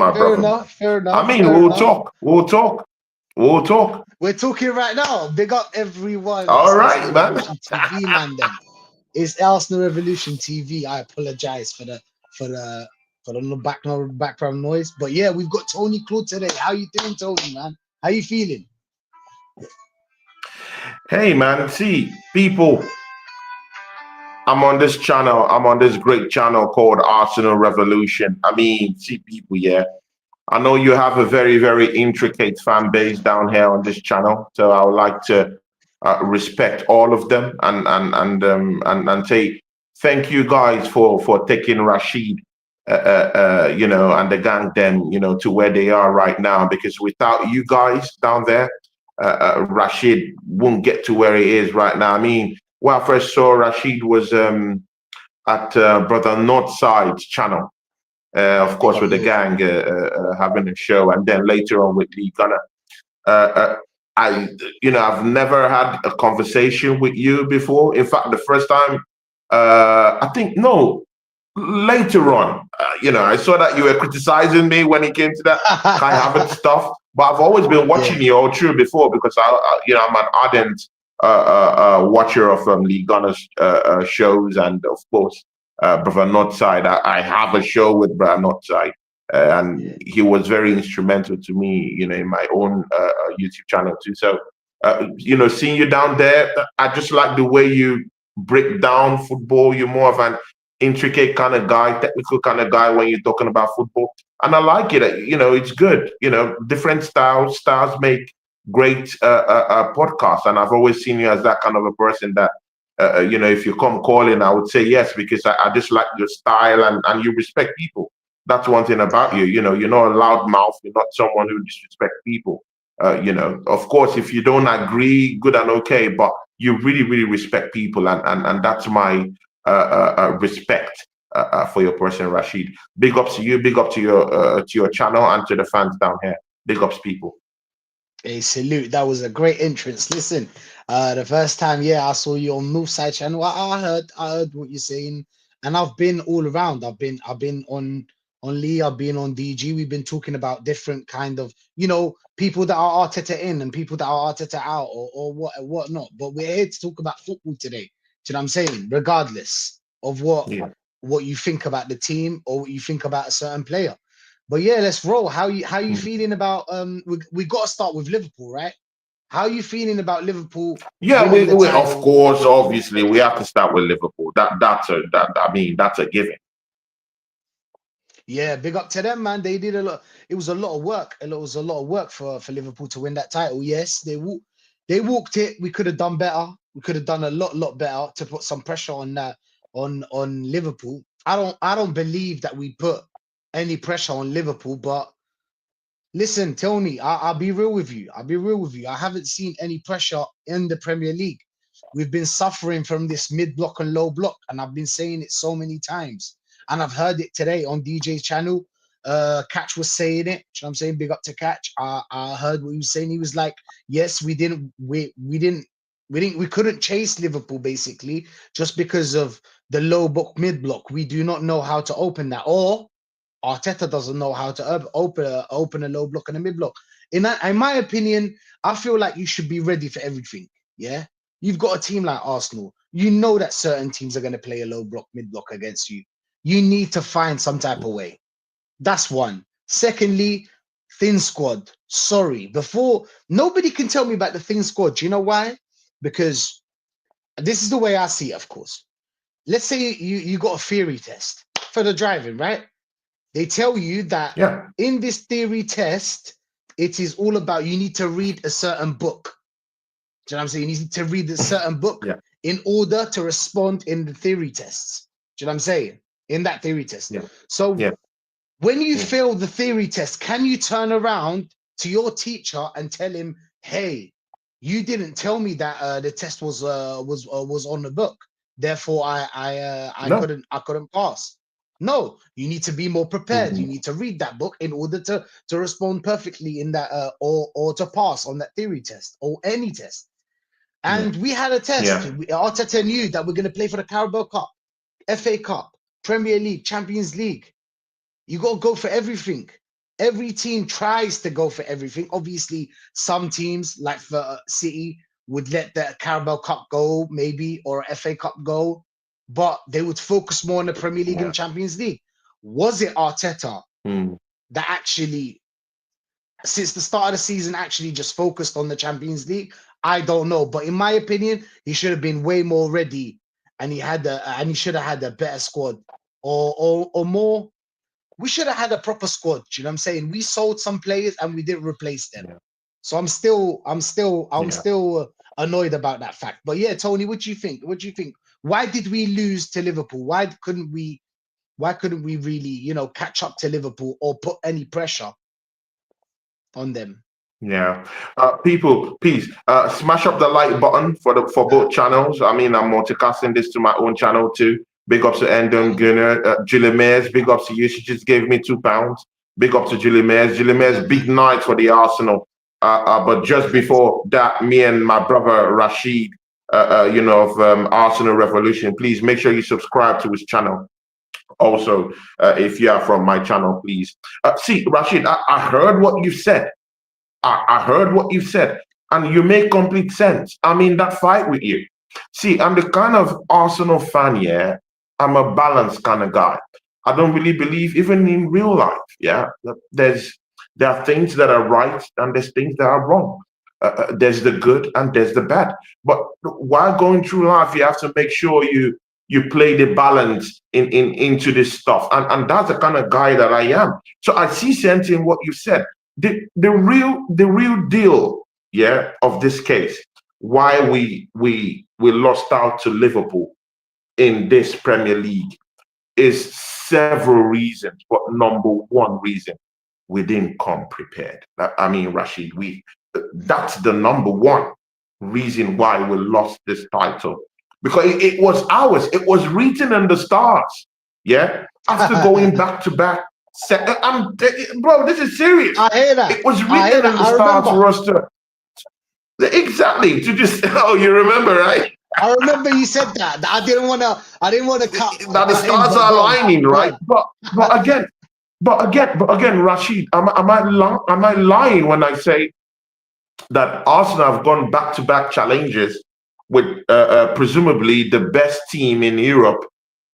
on, my Fair brother, man. enough. Fair I enough. mean, Fair we'll enough. talk. We'll talk. We'll talk. We're talking right now. Big up everyone. All It's right, Arsenal man. Revolution TV, man. Them. It's Arsenal Revolution TV. I apologize for the for the background noise. But yeah, we've got Tony Claude today. How you doing, Tony, man? How you feeling? Hey, man. See, people, I'm on this channel. I'm on this great channel called Arsenal Revolution. I mean, see, people, yeah. I know you have a very, very intricate fan base down here on this channel. So I would like to respect all of them and say thank you guys for taking Rashid, and the gang then, to where they are right now. Because without you guys down there, Rashid won't get to where he is right now. I mean, when I first saw Rashid was at Brother Northside's channel, of Big course, up with the North, gang man. having a show, and then later on with Lee Gunner. Uh, uh, I've never had a conversation with you before. In fact, the first time, I think, no, later on, I saw that you were criticizing me when it came to that Kai Havertz stuff. But I've always been Yeah. watching you all through before because I'm an ardent watcher of Lee Gunner's shows, and of course, Brother Northside. I have a show with Brother Northside, and Yeah. he was very instrumental to me, in my own YouTube channel too. So, seeing you down there, I just like the way you break down football. You're more of an intricate kind of guy, technical kind of guy when you're talking about football. And I like it. It's good. Different styles make great podcasts. And I've always seen you as that kind of a person that, if you come calling, I would say yes, because I just like your style and you respect people. That's one thing about you. You're not a loud mouth. You're not someone who disrespects people. Of course, if you don't agree, good and okay, but you really, really respect people. And that's my respect for your person, Rashid. Big ups to you. Big up to your channel and to the fans down here. Big ups, people. Hey, salute. That was a great entrance. Listen, the first time, yeah, I saw you on Northside channel. I heard what you're saying, and I've been all around. I've been on Lee. I've been on DG. We've been talking about different kind of, people that are Arteta in and people that are Arteta out, or whatnot. But we're here to talk about football today. Do you know what I'm saying? Regardless of Yeah. what you think about the team or what you think about a certain player. But yeah, let's roll. How you Mm. feeling about we got to start with Liverpool, right? How you feeling about Liverpool Yeah, winning the we of title? course, obviously, we have to start with Liverpool. I mean, that's a given. Yeah, big up to them, man. They did a lot. It was a lot of work. It was a lot of work for Liverpool to win that title. Yes, they walked it. We could have done better. We could have done a lot better to put some pressure on that on Liverpool. I don't believe that we put any pressure on Liverpool, but listen, Tony, I'll be real with you. I'll be real with you. I haven't seen any pressure in the Premier League. We've been suffering from this mid block and low block, and I've been saying it so many times. And I've heard it today on DJ's channel. Catch was saying it. You know what I'm saying? Big up to Catch. I heard what he was saying. He was like, yes, we couldn't chase Liverpool basically just because of the low block, mid block. We do not know how to open that. Or Arteta doesn't know how to open a low block and a mid block. In my opinion, I feel like you should be ready for everything. Yeah, you've got a team like Arsenal. You know that certain teams are going to play a low block, mid block against you. You need to find some type of way. That's one. Secondly, thin squad. Sorry, before nobody can tell me about the thin squad. Do you know why? Because this is the way I see it. Of course, let's say you got a theory test for the driving, right? They tell you that Yeah. in this theory test, it is all about you need to read a certain book. Do you know what I'm saying? You need to read a certain book Yeah. in order to respond in the theory tests. Do you know what I'm saying? In that theory test. Yeah. So Yeah. when you Mm. fail the theory test, can you turn around to your teacher and tell him, "Hey, you didn't tell me that the test was on the book. Therefore, No. I couldn't pass." No, you need to be more prepared. You Mhm. need to read that book in order to respond perfectly in that or to pass on that theory test or any test. Yeah. And we had a test. Yeah. Arteta knew that we're going to play for the Carabao Cup, FA Cup, Premier League, Champions League. You got to go for everything. every team tries to go for everything. Obviously, some teams like for City would let the Carabao Cup go, maybe, or FA Cup go, but they would focus more on the Premier League Yeah. and Champions League. Was it Arteta Mm. that actually, since the start of the season, actually just focused on the Champions League? I don't know, but in my opinion, he should have been way more ready, and he should have had a better squad, or more. We should have had a proper squad. You know what I'm saying? We sold some players and we didn't replace them. Yeah. So I'm Yeah. still annoyed about that fact. But yeah, Tony, what do you think? What do you think? Why did we lose to Liverpool? Why couldn't we really, catch up to Liverpool or put any pressure on them? Yeah. People, please smash up the like button for both channels. I mean, I'm multicasting this to my own channel too. Big ups to Endon Gunner, Julie Mayers. Big ups to you. She just gave me £2. Big up to Julie Mayers. Julie Yeah, Mayers, big man. night for the Arsenal. But just before that, me and my brother Rashid, of Arsenal Revolution, please make sure you subscribe to his channel. Also, if you are from my channel, please. See, Rashid, I heard what you said. I heard what you said, and you make complete sense. I mean, that fight with you. See, I'm the kind of Arsenal fan, yeah. I'm a balanced kind of guy. I don't really believe, even in real life, yeah, there are things that are right and there's things that are wrong. There's the good and there's the bad. But while going through life, you have to make sure you play the balance into this stuff. And that's the kind of guy that I am. So I see sense in what you said. The real deal, yeah, of this case, why we lost out to Liverpool in this Premier League is several reasons, but number one reason, we didn't come prepared. I mean, Rashid, that's the number one reason why we lost this title, because it was ours. It was written in the stars. Yeah, after going back to back. Bro, this is serious. I hear that. It was I hear written in that. the I stars remember. for us to exactly to just. Oh, you remember, right? I remember you said that. I didn't wanna Now the cut in, stars but are go on. aligning, Go right? on. But again, Rashid, am I lying when I say that Arsenal have gone back to back challenges with presumably the best team in Europe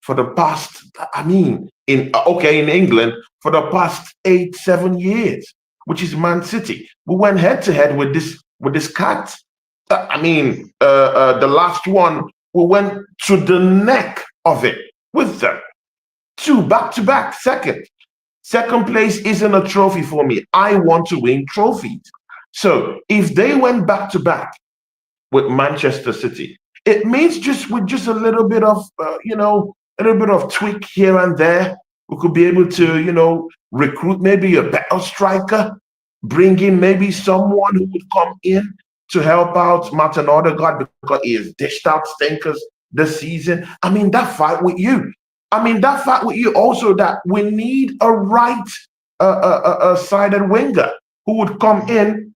for the past, I mean, in England for the past 8-7 years, which is Man City. We went head to head with this cat. I mean, the last one we went to the neck of it with them. Two back to back, second. Second place isn't a trophy for me. I want to win trophies. So if they went back to back with Manchester City, it means just with just a little bit of a little bit of tweak here and there, we could be able to recruit maybe a better striker, bring in maybe someone who would come in to help out Martin Odegaard because he has dished out stinkers this season. I mean that fight with you. I mean that fight with you also that we need a right sided winger who would come in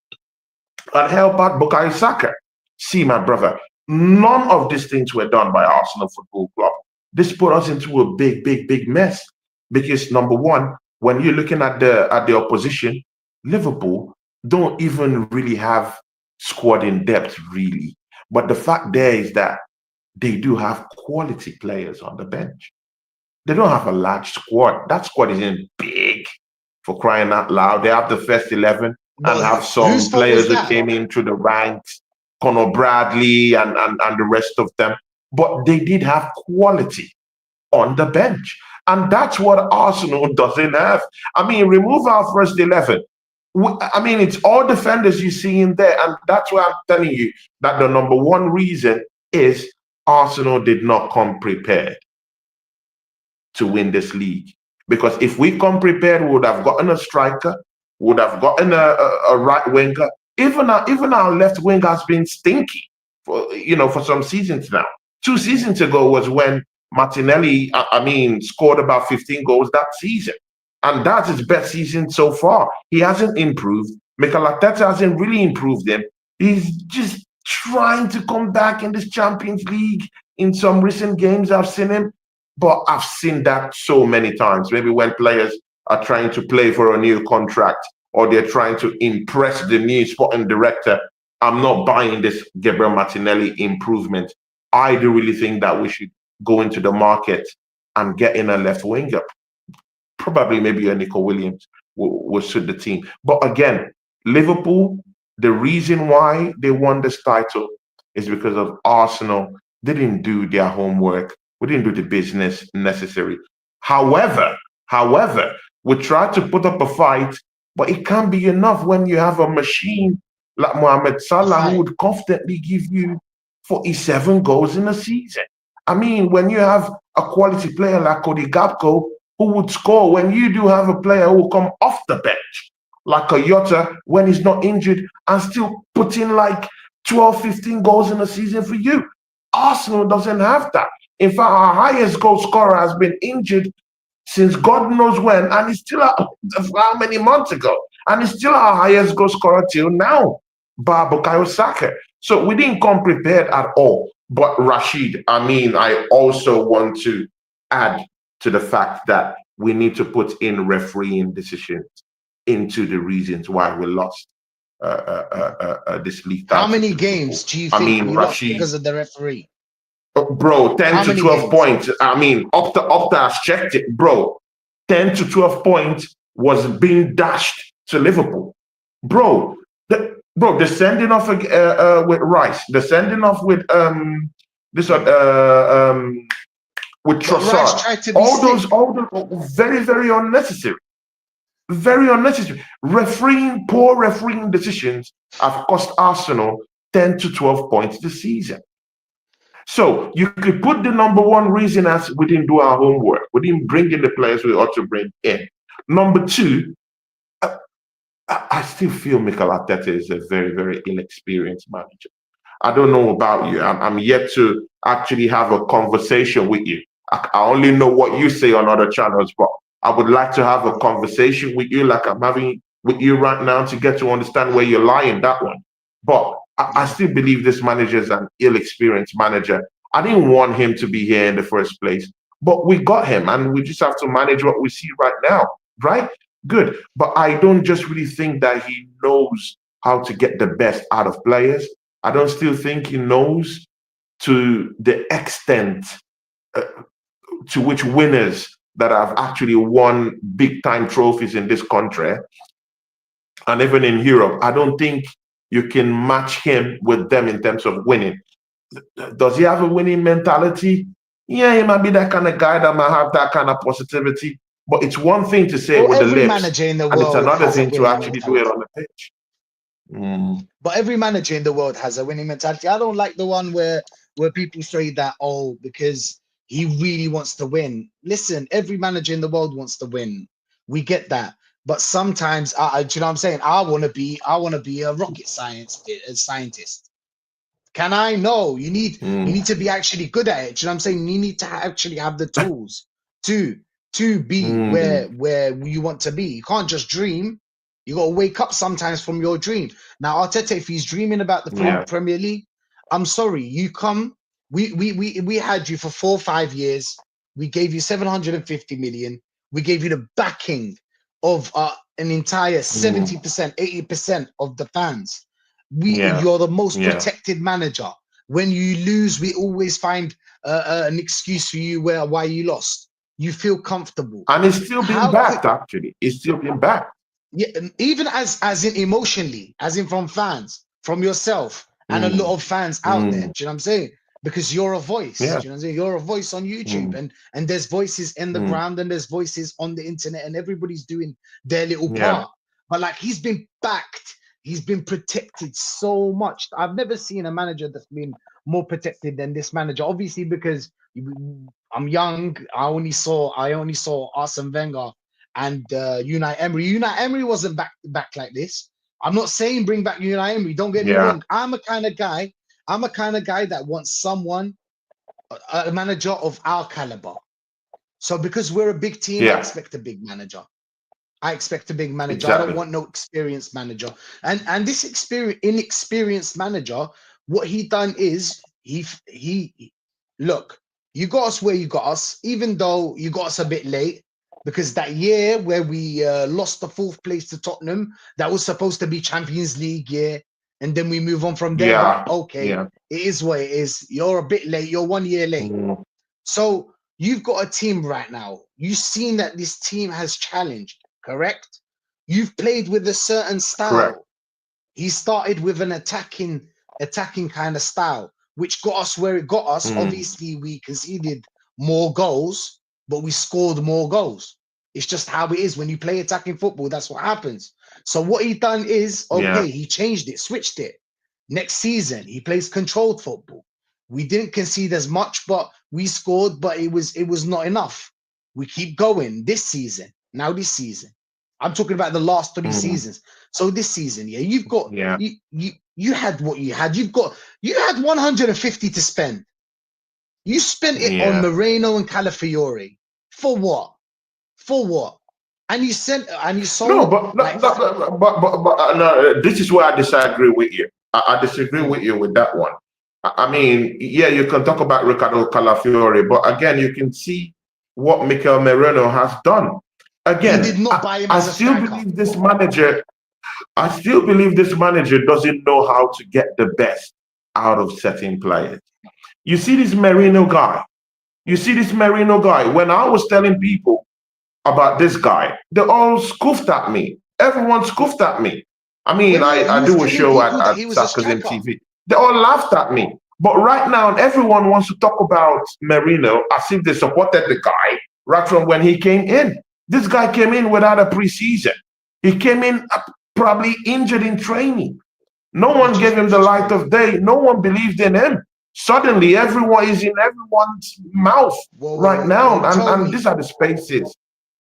and help out Bukayo Saka. See, my brother, none of these things were done by Arsenal Football Club. This put us into a big, big, big mess. Because number one, when you're looking at the opposition, Liverpool don't even really have squad in depth, really. But the fact there is that they do have quality players on the bench. They don't have a large squad. That squad isn't big, for crying out loud. They have the first 11 and But have whose some fault players was who that? came in through the ranks, Conor Bradley and the rest of them. But they did have quality on the bench. And that's what Arsenal doesn't have. I mean, remove our first 11. I mean, it's all defenders you see in there. And that's why I'm telling you that the number one reason is Arsenal did not come prepared to win this league. Because if we come prepared, we would have gotten a striker, would have gotten a right winger. Even our left wing has been stinky for some seasons now. 2 seasons ago was when Martinelli, I mean, scored about 15 goals that season. And that's his best season so far. He hasn't improved. Mikel Arteta hasn't really improved him. He's just trying to come back in this Champions League. In some recent games, I've seen him, but I've seen that so many times. Maybe when players are trying to play for a new contract or they're trying to impress the new sporting director, I'm not buying this Gabriel Martinelli improvement. I do really think that we should go into the market and get in a left winger. Probably maybe a Nico Williams will suit the team. But again, Liverpool, the reason why they won this title is because of Arsenal. They didn't do their homework. We didn't do the business necessary. However, we tried to put up a fight, but it can't be enough when you have a machine like Mohamed Salah who would confidently give you 47 goals in a season. I mean, when you have a quality player like Cody Gakpo who would score, when you do have a player who will come off the bench like a Yota when he's not injured and still put in like 12, 15 goals in a season for you. Arsenal doesn't have that. In fact, our highest goal scorer has been injured since God knows when, and he's still how many months ago, and he's still our highest goal scorer till now, Bukayo Saka. So we didn't come prepared at all. But Rashid, I mean, I also want to add to the fact that we need to put in refereeing decisions into the reasons why we lost this league. How many games do you think we lost because of the referee? Bro, 10 to 12 points. I mean, Opta has checked it, bro. 10 to 12 points was being dashed to Liverpool. Bro, the sending off with Rice, the sending off with this one with Trossard. All those very, very unnecessary. Very unnecessary. Poor refereeing decisions have cost Arsenal 10 to 12 points this season. So you could put the number one reason as we didn't do our homework. We didn't bring in the players we ought to bring in. Number two, I still feel Mikel Arteta is a very, very inexperienced manager. I don't know about you. I'm yet to actually have a conversation with you. I only know what you say on other channels, but I would like to have a conversation with you like I'm having with you right now to get to understand where you lie in that one. But I still believe this manager is an ill-experienced manager. I didn't want him to be here in the first place, but we got him and we just have to manage what we see right now, right? Good. But I don't just really think that he knows how to get the best out of players. I don't still think he knows to the extent to which winners that have actually won big-time trophies in this country and even in Europe, I don't think you can match him with them in terms of winning. Does he have a winning mentality? Yeah, he might be that kind of guy that might have that kind of positivity. But it's one thing to say it with the lips, and it's another thing to actually do it on the pitch. But every manager in the world has a winning mentality. I don't like the one where people say that, oh, because he really wants to win. Listen, every manager in the world wants to win. We get that. But sometimes, do you know what I'm saying? I want to be a rocket scientist. Can I? No, you need to be actually good at it. Do you know what I'm saying? You need to actually have the tools to be where you want to be. You can't just dream. You got to wake up sometimes from your dream. Now, Arteta, if he's dreaming about the Premier League, I'm sorry. You come. We had you for 4 or 5 years. We gave you 750 million. We gave you the backing of an entire 70%, 80% of the fans. You're the most protected manager. When you lose, we always find an excuse for you why you lost. You feel comfortable, and it's still being backed. Actually, it's still being backed. Yeah, even as in emotionally, as in from fans, from yourself, and a lot of fans out there. Do you know what I'm saying? Because you're a voice. Do you know what I'm saying? You're a voice on YouTube, and there's voices in the ground, and there's voices on the internet, and everybody's doing their little part. But like, he's been backed. He's been protected so much. I've never seen a manager that's been more protected than this manager. Obviously, because I'm young. I only saw Arsene Wenger and Unai Emery. Unai Emery wasn't back like this. I'm not saying bring back Unai Emery. Don't get me wrong. I'm a kind of guy that wants a manager of our caliber. So because we're a big team, I expect a big manager. Exactly. I don't want no experienced manager. And this inexperienced manager, what he done is he look, you got us where you got us, even though you got us a bit late. because that year where we lost the 4th place to Tottenham, that was supposed to be Champions League year, and then we move on from there. Yeah, But okay, yeah. it is what it is. You're a bit late. You're 1 year late. Mm, So you've got a team right now. You've seen that this team has challenged, correct? You've played with a certain correct. style. He started with an attacking kind of style, which got us where it got us. Mm, Obviously, we conceded more goals, but we scored more goals. It's just how it is when you play attacking football. That's what happens. So what he done is yeah. okay. He changed it, switched it. Next season, he plays controlled football. We didn't concede as much, but we scored. But it was not enough. We keep going this season. Now this season, I'm talking about the last 3 Mm, seasons. So this season, yeah, you've got yeah. you had what you had. You had 150 to spend. You spent it on Yeah. Moreno and Calafiore. For what? For what? And you No, sold but like no, this is where I disagree with you. I disagree mm, with you with that one. I mean, yeah, you can talk about Ricardo Calafiore, but again, you can see what Mikel Merino has done. he did Again, not buy him I as a still striker. believe this manager. I still believe this manager doesn't know how to get the best out of certain players. You see this Merino guy. You see this Merino guy. When I was telling people about this guy, they all scoffed at me. Everyone scoffed at me. I mean, Wait, wait, wait. You I was do a telling show people that at he was a Sarkozy striker. TV. They all laughed at me. But right now, everyone wants to talk about Merino as if they supported the guy right from when he came in. This guy came in without a preseason. He came in probably injured in training. No one gave him Which the is light of crazy. day. No one believed in him. Suddenly, everyone is in everyone's mouth Whoa, whoa, right whoa, now, whoa, and Tony, these are the spaces.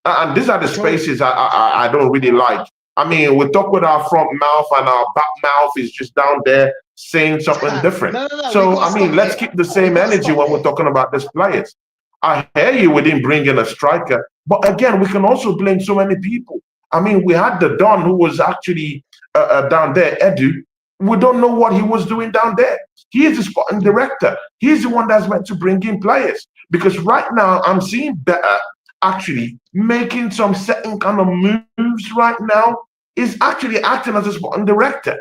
And these are the Tony. spaces I don't really like. I mean, we talk with our front mouth and our back mouth is just down there saying something different. No, no, no. We So, gotta I mean, stop let's there. keep the We same gotta energy stop when we're there. talking about these players. I hear you, we didn't bring in a striker, but again, we can also blame so many people. I mean, we had the Don who was actually down there, Edu. We don't know what he was doing down there. He is the sporting director. He's the one that's meant to bring in players. Because right now, I'm seeing better actually making some certain kind of moves right now is actually acting as a sporting director.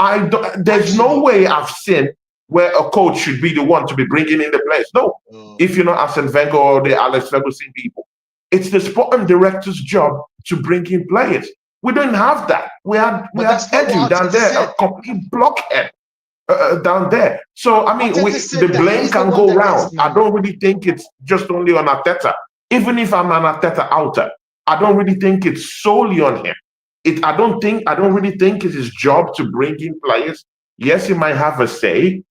There's no Actually, way I've seen where a coach should be the one to be bringing in the players. No, uh, if you're not Arsene Wenger or the Alex Ferguson people, it's the sporting director's job to bring in players. We don't have that. We but had that's not Edu what down Arteta there, a said. complete blockhead down there. So I mean, Arteta the said that blame he's the can one go that gets round. I man. don't really think it's just only on Arteta. Even if I'm an Arteta outer, I don't really think it's solely on him. I don't really think it's his job to bring in players. Yes, he might have a say.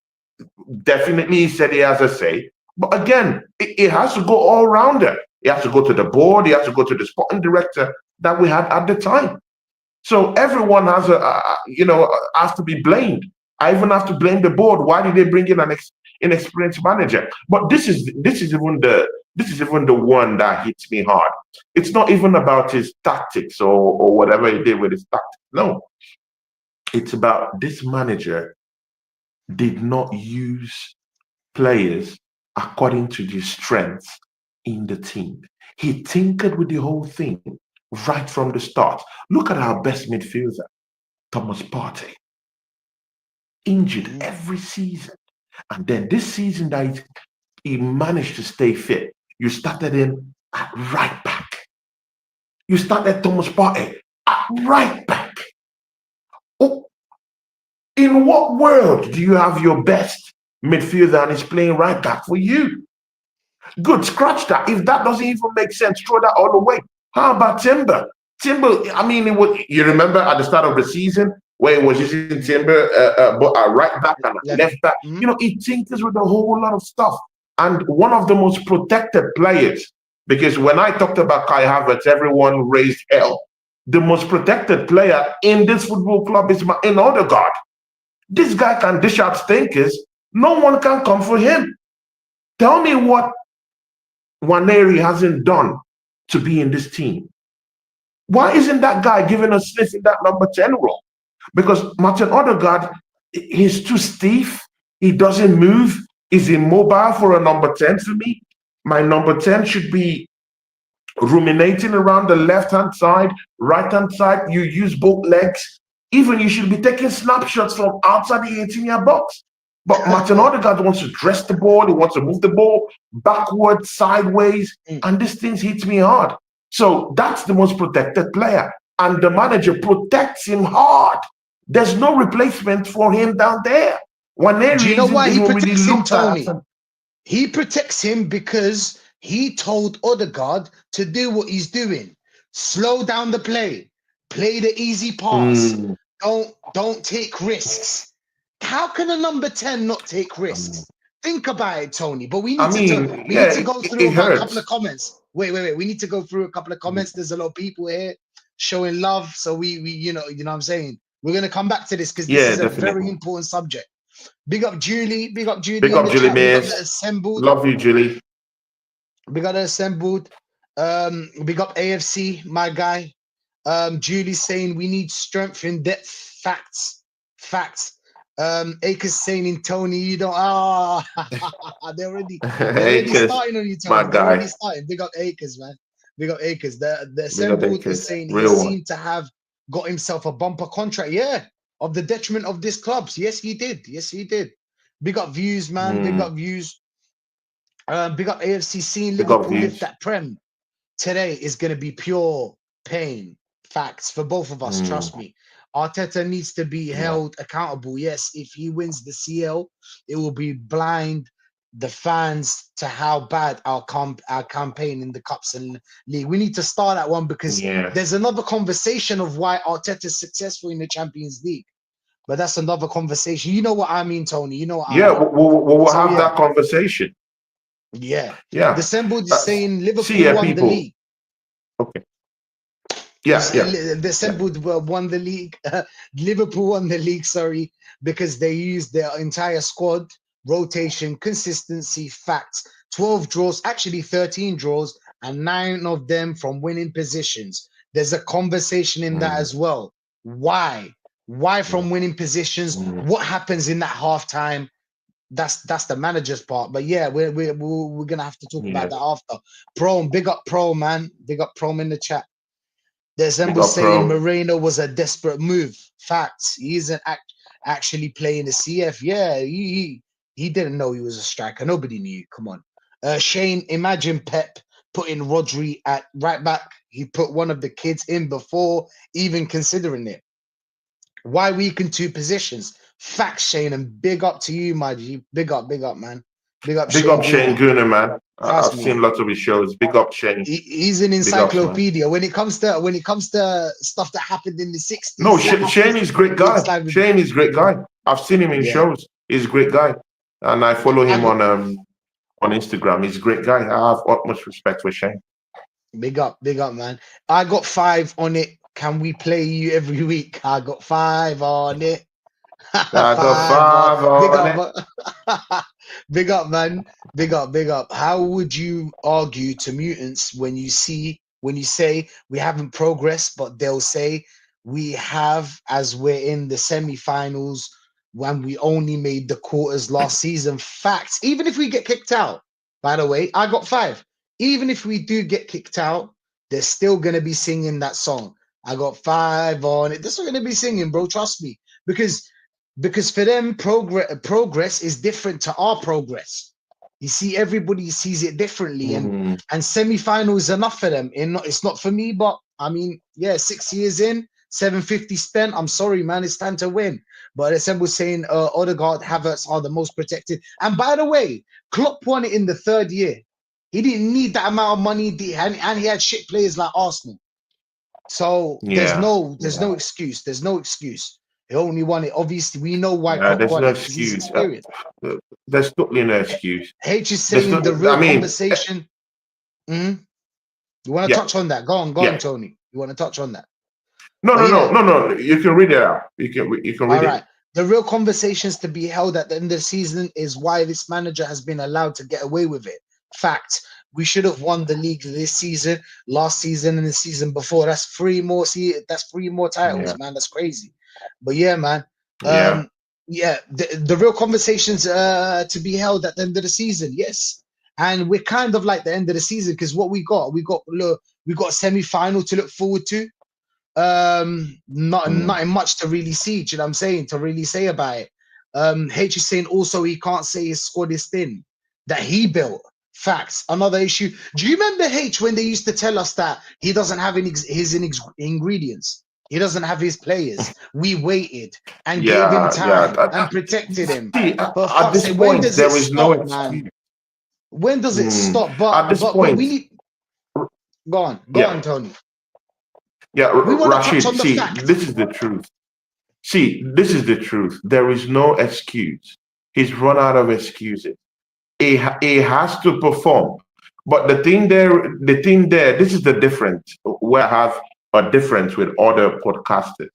Definitely, he said he has a say. But again, it has to go all rounder. It has to go to the board. It has to go to the sporting director that we had at the time. So everyone has has to be blamed. I even have to blame the board. Why did they bring in an inexperienced manager? But this is even the one that hits me hard. It's not even about his tactics or whatever he did with his tactics. No, it's about this manager did not use players according to the strengths in the team. He tinkered with the whole thing right from the start. Look at our best midfielder, Thomas Partey, injured Mhm. every season. And then this season that he managed to stay fit, you started him at right back. You started Thomas Partey at right back. Oh, in what world do you have your best midfielder and he's playing right back for you? Good, scratch that. If that doesn't even make sense, throw that all away. How about Timber? Timber, I mean, you remember at the start of the season where he was using Timber, but right back and left Left. back. Mhm. He tinkers with a whole lot of stuff. And one of the most protected players, because when I talked about Kai Havertz, everyone raised hell. The most protected player in this football club is in Odegaard. This guy can dish out stinkers. No one can come for him. Tell me what Waneri hasn't done to be in this team. Why isn't that guy giving a sniff in that number 10 role? Because Martin Odegaard, he's too stiff. He doesn't move. He's immobile for a number 10 for me. My number 10 should be ruminating around the left-hand side, right-hand side. You use both legs. Even you should be taking snapshots from outside the 18-yard box. But Martin Odegaard wants to dress the ball. He wants to move the ball backwards, sideways, and these things hit me hard. So that's the most protected player. And the manager protects him hard. There's no replacement for him down there. Do you know why he protects him, Tony? At. He protects him because he told Odegaard to do what he's doing. Slow down the play. Play the easy pass. Don't take risks. How can a number 10 not take risks? Think about it, Tony. But we need to go through a couple of comments. Wait. We need to go through a couple of comments. There's a lot of people here showing love. So we you know what I'm saying? We're gonna come back to this because this is a very important subject. Big up Julie. Big up Julie. Big up Julie Mears. Assembled. Love you, Julie. Big up the assembled. Big up AFC, my guy. Julie's saying we need strength in depth. Facts. Akers saying in Tony, you don't. They're already starting on you, Tony. My guy. They're already starting. Big up Akers, man. Big up Akers. The assembled is saying he seemed to have got himself a bumper contract. Yeah. Of the detriment of this clubs. Yes, he did. Big up views, man. Big up views. Big up AFC. Seeing Liverpool lift that Prem today is going to be pure pain. Facts for both of us. Trust me. Arteta needs to be held accountable. Yes, if he wins the CL, it will be blind the fans to how bad our campaign in the Cups and League. We need to start that one because there's another conversation of why Arteta is successful in the Champions League. But that's another conversation. You know what I mean, Tony. You know what I mean. We'll have that conversation. Yeah. Assembled is saying Liverpool won the league. Okay. The Assembled won the league. Liverpool won the league, sorry, because they used their entire squad, rotation, consistency, facts. 12 draws, actually 13 draws, and 9 of them from winning positions. There's a conversation in that as well. Why? Why from winning positions? What happens in that halftime? That's the manager's part. But yeah, we're gonna have to talk about that after. Pro, big up Pro, man. Big up Pro in the chat. There's somebody saying Moreno was a desperate move. Facts. He isn't actually playing the CF. Yeah, he didn't know he was a striker. Nobody knew. Come on. Shane, imagine Pep putting Rodri at right back. He put one of the kids in before even considering it. Why weaken 2 positions? Facts, Shane, and big up to you, my G. Big up, man. Big up Shane Gooner, man. I've seen lots of his shows. Big up Shane. He's an encyclopedia when it comes to stuff that happened in the 60s. No, Shane is a great guy. Shane is a great guy. I've seen him in shows. He's a great guy, and I follow him on Instagram. He's a great guy. I have utmost respect for Shane. Big up, man. I got 5 on it. Can we play you every week? I got 5 on it. I got 5 on it. Big up, man. Big up. How would you argue to mutants when you say we haven't progressed, but they'll say we have, as we're in the semi-finals when we only made the quarters last season? Facts. Even if we get kicked out, by the way, I got 5. Even if we do get kicked out, they're still gonna be singing that song. I got 5 on it. They're still gonna be singing, bro. Trust me, because for them, progress is different to our progress. You see, everybody sees it differently, and semi-final is enough for them. It's not for me, but I mean, 6 years in, 750 spent. I'm sorry, man. It's time to win. But Assemble saying Odegaard, Havertz are the most protected. And by the way, Klopp won it in the 3rd year. He didn't need that amount of money, and he had shit players like Arsenal. So there's no excuse. There's no excuse. He only won it. Obviously, we know why. There's no excuse. There's totally no excuse. H is saying the real conversation. You want to touch on that? Go on, Tony. You want to touch on that? No. You can read it out. You can read it. All right. The real conversations to be held at the end of the season is why this manager has been allowed to get away with it. Fact. We should have won the league this season, last season, and the season before. That's 3 more. That's 3 more titles, man. That's crazy. But yeah, man. The real conversations to be held at the end of the season. Yes. and we're kind of like the end of the season because what we got semi-final to look forward to. Not much to really see. Do you know what I'm saying? To really say about it. H is saying also he can't say his squad is thin that he built. Facts. Another issue. Do you remember H when they used to tell us that he doesn't have his ingredients? He doesn't have his players. We waited and gave him time and protected him. See, For at fuck's this sake, when point, does it there is no stop, man? excuse. When does it stop? At this But we point, need. Go yeah, on, Tony. yeah, We want to touch Rashid. on the See, fact. this is the truth. See, this is the truth. There is no excuse. He's run out of excuses. He has to perform. But the thing there, this is the difference where I have a difference with other podcasters.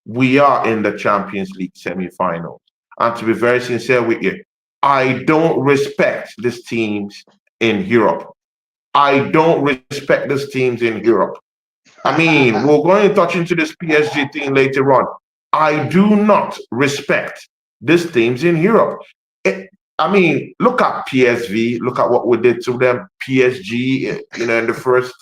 We are in the Champions League semi-finals. And to be very sincere with you, I don't respect these teams in Europe. I don't respect these teams in Europe. I mean, we're going to touch into this PSG thing later on. I do not respect these teams in Europe. I mean, look at PSV. Look at what we did to them. PSG, in the first.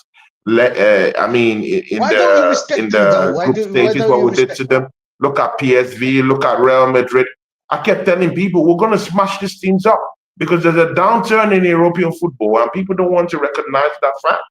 I mean, Why don't you in respect them though? the group Why stages, don't what you we did respect to them? them. Look at PSV. Look at Real Madrid. I kept telling people we're going to smash these teams up because there's a downturn in European football, and people don't want to recognize that fact.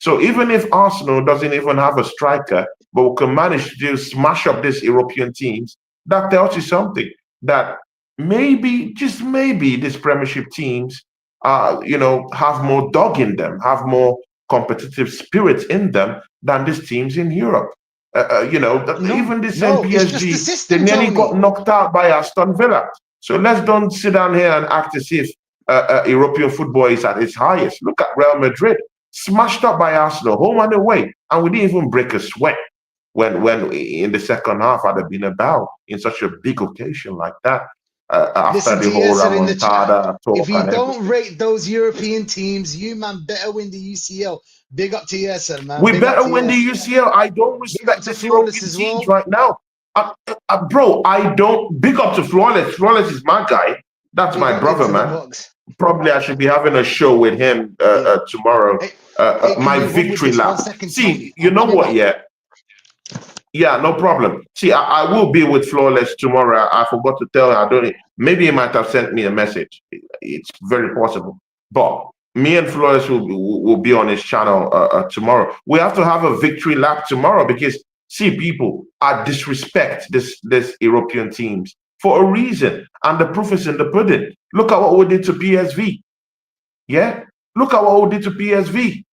So even if Arsenal doesn't even have a striker, but we can manage to smash up these European teams, that tells you something that maybe, just maybe, these Premiership teams, have more dog in them, have more competitive spirit in them than these teams in Europe. Even this No, it's just the PSG, they system, nearly got Tony. knocked out by Aston Villa. So let's don't sit down here and act as if European football is at its highest. Look at Real Madrid, smashed up by Arsenal, home and away, and we didn't even break a sweat when in the second half at the Bernabeu in such a big occasion like that. After Listen the to whole Yasser in the chat. remontada If talk you and don't everything, rate those European teams, you man better win the UCL. Big up to Yasser, man. we Big up better to win the Yasser. UCL. I don't Big up respect to these Flawless European as teams well. right now. Bro, I don't. Big up to Flawless. Flawless is my guy. That's Big my up brother, into the man. box. Probably I should be having a show with him Yeah. tomorrow. Hey, can My you run with victory this 1 lap. second, See, Tony? you I'm know coming what? back. Yeah, no problem. See, I will be with Flawless tomorrow. I forgot to tell her. I don't. Maybe he might have sent me a message. It's very possible. But me and Flawless will be on his channel tomorrow. We have to have a victory lap tomorrow because see, people are disrespect this European teams for a reason, and the proof is in the pudding. Look at what we did to PSV. Yeah, look at what we did to PSV.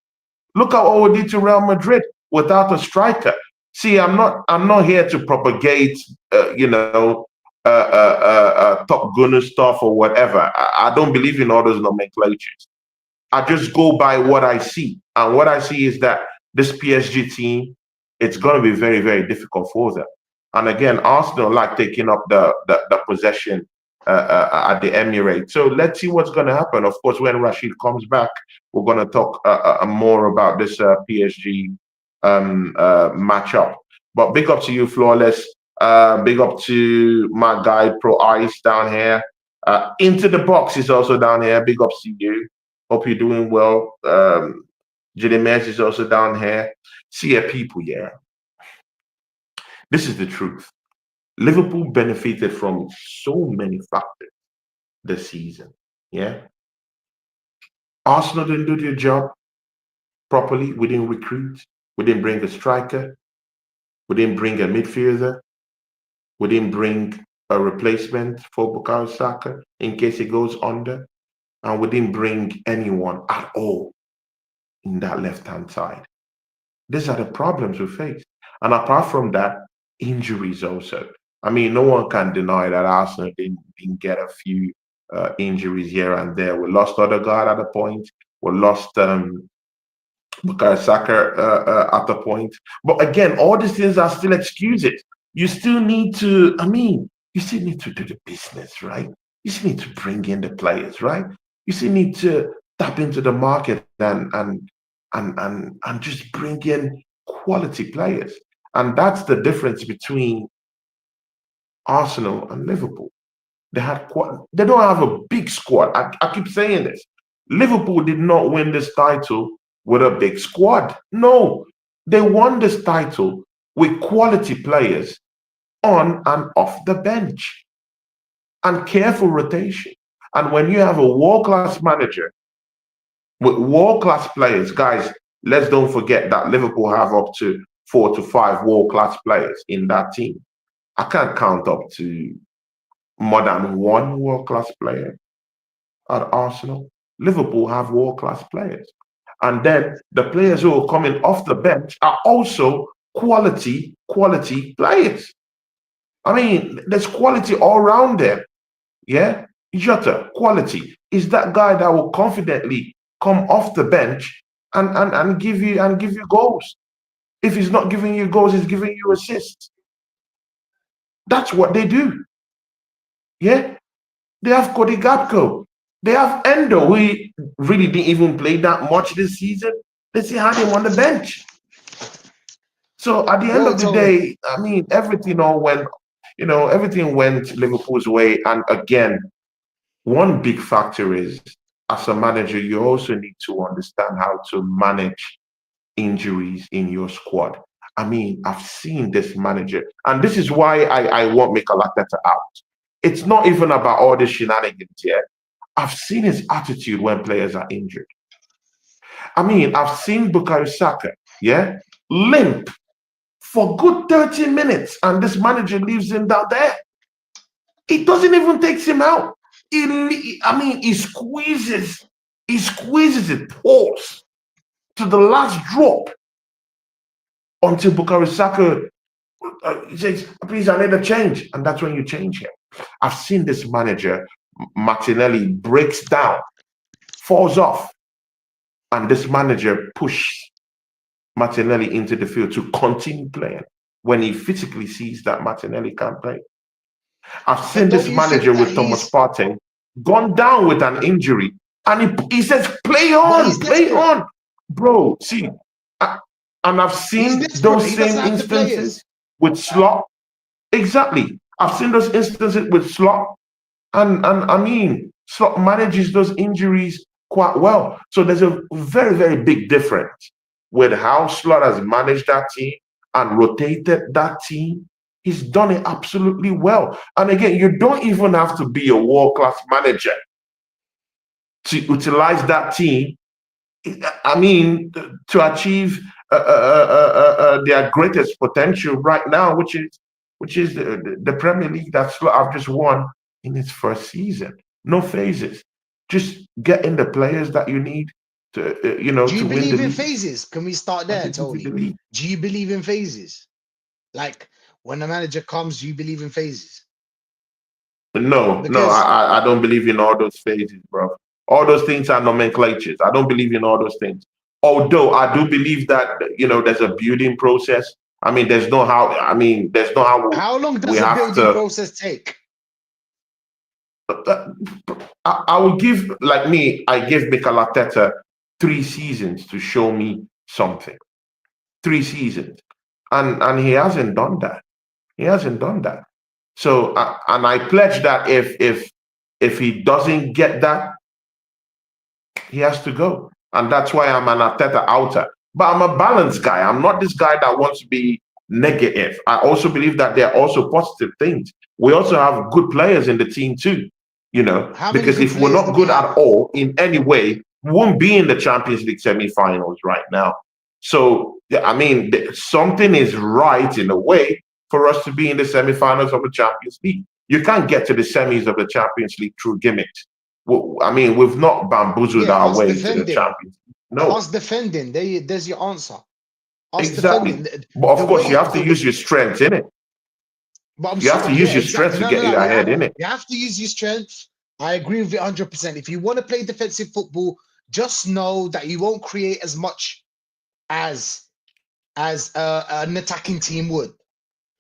Look at what we did to Real Madrid without a striker. See, I'm not here to propagate, top gunner stuff or whatever. I don't believe in all those nomenclatures. I just go by what I see, and what I see is that this PSG team, it's going to be very, very difficult for them. And again, Arsenal like taking up the possession at the Emirates. So let's see what's going to happen. Of course, when Rashid comes back, we're going to talk more about this PSG matchup. But big up to you, Flawless. Big up to my guy, Pro Ice, down here. Into the Box is also down here. Big up to you. Hope you're doing well. Jimenez is also down here. See ya, people, yeah. This is the truth. Liverpool benefited from so many factors this season. Yeah. Arsenal didn't do their job properly. We didn't recruit. We didn't bring a striker. We didn't bring a midfielder. We didn't bring a replacement for Bukayo Saka in case it goes under. And we didn't bring anyone at all in that left-hand side. These are the problems we face. And apart from that, injuries also. I mean, no one can deny that Arsenal didn't get a few injuries here and there. We lost Odegaard at a point. We lost Bukayo Saka at the point. But again, all these things are still excuses. You still need to, you still need to do the business, right? You still need to bring in the players, right? You still need to tap into the market and just bring in quality players. And that's the difference between Arsenal and Liverpool. They don't have a big squad. I keep saying this. Liverpool did not win this title with a big squad. No, they won this title with quality players on and off the bench and careful rotation. And when you have a world-class manager with world-class players, guys, let's don't forget that Liverpool have up to 4 to 5 world-class players in that team. I can't count up to more than one world-class player at Arsenal. Liverpool have world-class players. And then the players who are coming off the bench are also quality players. I mean, there's quality all around there. Yeah, Jota, quality is that guy that will confidently come off the bench and give you goals. If he's not giving you goals, he's giving you assists. That's what they do. Yeah, they have Cody Gakpo. They have Endo, who really didn't even play that much this season. They still had him on the bench. So at the end of the day, I mean, everything went Liverpool's way. And again, one big factor is, as a manager, you also need to understand how to manage injuries in your squad. I mean, I've seen this manager, and this is why I want Mikel Arteta out. It's not even about all the shenanigans here. I've seen his attitude when players are injured. I mean, I've seen Bukayo Saka, limp for good 30 minutes, and this manager leaves him down there. He doesn't even take him out. He squeezes it, pulls to the last drop until Bukayo Saka says, please, I need a change. And that's when you change him. I've seen this manager, Martinelli, breaks down, falls off, and this manager pushes Martinelli into the field to continue playing when he physically sees that Martinelli can't play. I've seen this manager with Thomas Partey gone down with an injury, and he says, play on. Bro, see, and I've seen those same instances with Slot. Exactly. I've seen those instances with Slot. And I mean, Slot manages those injuries quite well. So there's a very, very big difference with how Slot has managed that team and rotated that team. He's done it absolutely well. And again, you don't even have to be a world-class manager to utilize that team. I mean, to achieve their greatest potential right now, which is the Premier League that I've just won in its first season. No phases, just getting the players that you need to, Do you to believe win the in league. phases? Can we start there, Tony? Do you believe in phases? Like when a manager comes, do you believe in phases? No, I don't believe in all those phases, bro. All those things are nomenclatures. I don't believe in all those things. Although I do believe that there's a building process. I mean, there's no how. I mean, there's no how. How long does a building process take? I will give, like me, I gave Mikel Arteta 3 seasons to show me something. 3 seasons, and he hasn't done that. He hasn't done that. So, and I pledge that if he doesn't get that, he has to go. And that's why I'm an Arteta outer. But I'm a balanced guy. I'm not this guy that wants to be negative. I also believe that there are also positive things. We also have good players in the team too, because if we're not good at all in any way, we won't be in the Champions League semi-finals right now. So, I mean, something is right in a way for us to be in the semi-finals of the Champions League. You can't get to the semis of the Champions League through gimmicks. I mean, we've not bamboozled our way to the Champions League. No. Us defending, there's your answer. Exactly. But of course, you have to use your strength in it. You have to use your strength to get you ahead in it. You have to use your strength. I agree with you 100%. If you want to play defensive football, just know that you won't create as much as an attacking team would.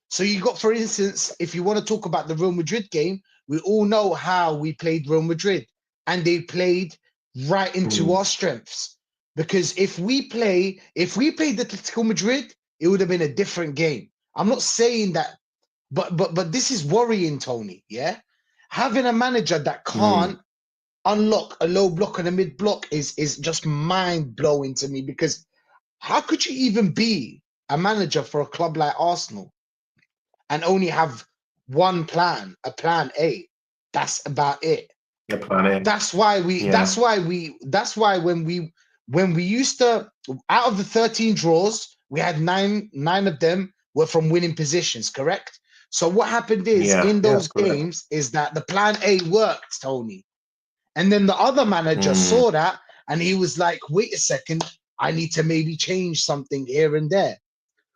So you got, for instance, if you want to talk about the Real Madrid game, we all know how we played Real Madrid, and they played right into our strengths. Because if we played Atletico Madrid, it would have been a different game. I'm not saying that, but this is worrying, Tony. Yeah, having a manager that can't unlock a low block and a mid block is just mind blowing to me, because how could you even be a manager for a club like Arsenal and only have one plan, a plan A? That's about it. The plan A. That's why we. Yeah. That's why when we used to, out of the 13 draws, we had nine of them were from winning positions. Correct. So what happened is Yeah. in Yeah. those Correct. games is that the plan A worked, Tony, and then the other manager Mm. saw that and he was like, "Wait a second, I need to maybe change something here and there."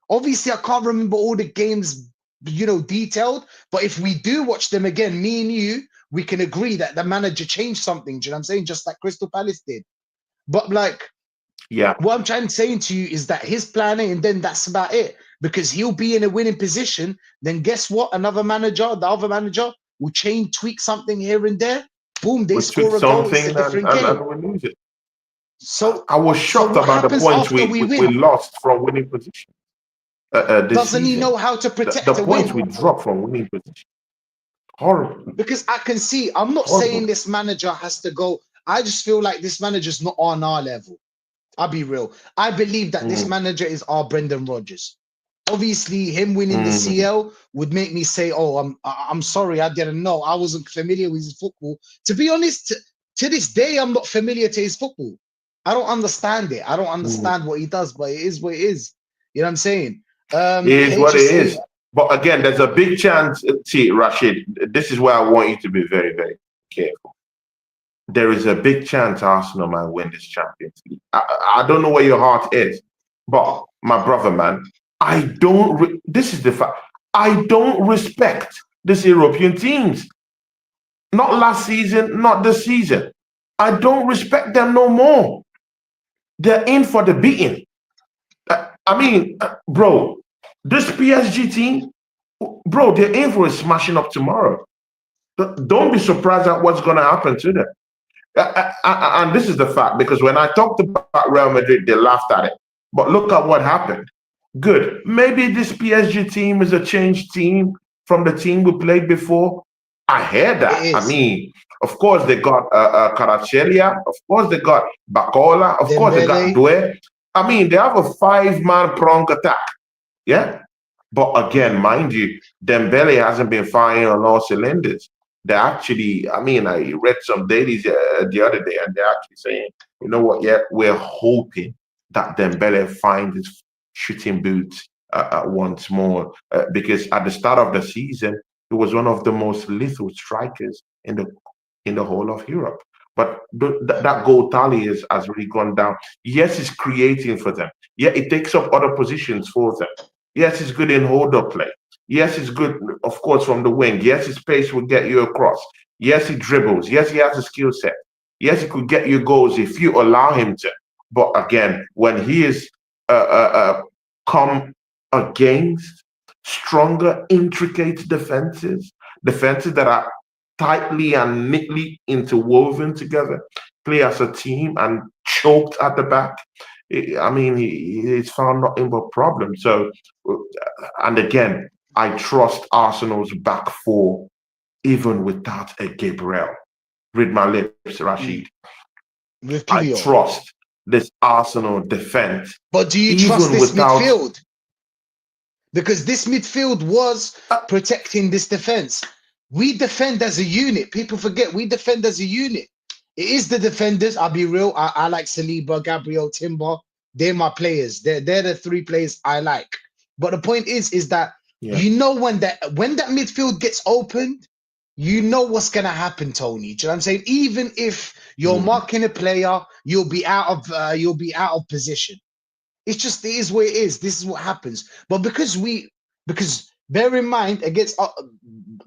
Obviously, I can't remember all the games, detailed. But if we do watch them again, me and you, we can agree that the manager changed something. Do you know what I'm saying? Just like Crystal Palace did. But like, Yeah. what I'm trying to say to you is that his planning, and then that's about it. Because he'll be in a winning position. Then guess what? Another manager, the other manager, will change, tweak something here and there. Boom, they We tweak score a goal. It's something a and, different and, game. and we lose it. So, I was so shocked what about the happens points after we, we we, we win? lost from winning position this Doesn't he season. know how to The protect a points win? we dropped from winning position. Horrible. Because I can see, I'm not saying Horrible. this manager has to go. I just feel like this manager's not on our level. I'll be real. I believe that this Mm. manager is our Brendan Rodgers. Obviously, him winning the Mm. CL would make me say, "Oh, I'm sorry, I didn't know. I wasn't familiar with his football." To be honest, to this day, I'm not familiar to his football. I don't understand it. I don't Mm. understand what he does, but it is what it is. You know what I'm saying? It is what it is. HSA. But again, there's a big chance, see, Rashid, this is where I want you to be very, very careful. There is a big chance Arsenal might win this Champions League. I don't know where your heart is, but my brother, man, this is the fact. I don't respect these European teams. Not last season, not this season. I don't respect them no more. They're in for the beating. Bro, this PSG team, bro, they're in for a smashing up tomorrow. Don't be surprised at what's going to happen to them. And this is the fact, because when I talked about Real Madrid, they laughed at it. But look at what happened. Good. Maybe this PSG team is a changed team from the team we played before. I hear It that. is Of course, they got Kvaratskhelia. Of course, they got Bacola. Of course, they got Dembele. Doué. They have a five-man prong attack. Yeah. But again, mind you, Dembele hasn't been firing on all cylinders. They're actually, I read some dailies the other day, and they're actually saying, you know what? Yeah, we're hoping that Dembele finds his shooting boots once more, because at the start of the season, he was one of the most lethal strikers in the whole of Europe. But that goal tally has really gone down. Yes, it's creating for them. Yeah, it takes up other positions for them. Yes, it's good in hold-up play. Yes, it's good, of course, from the wing. Yes, his pace will get you across. Yes, he dribbles. Yes, he has a skill set. Yes, he could get you goals if you allow him to. But again, when he is come against stronger, intricate defenses that are tightly and neatly interwoven together, play as a team and choked at the back, he's found nothing but problems. So, and again, I trust Arsenal's back four even without a Gabriel. Read my lips, Rashid. With I Puyol. trust this Arsenal defense But do you trust even this without. midfield? Because this midfield was Uh, protecting this defense. We defend as a unit. People forget we defend as a unit. It is the defenders. I'll be real. I like Saliba, Gabriel, Timber. They're my players. They're the three players I like. But the point is that yeah, when that midfield gets opened, you know what's gonna happen, Tony. Do you know what I'm saying? Even if you're mm, marking a player, you'll be out of position. It's just, it is what it is. This is what happens. But because bear in mind, against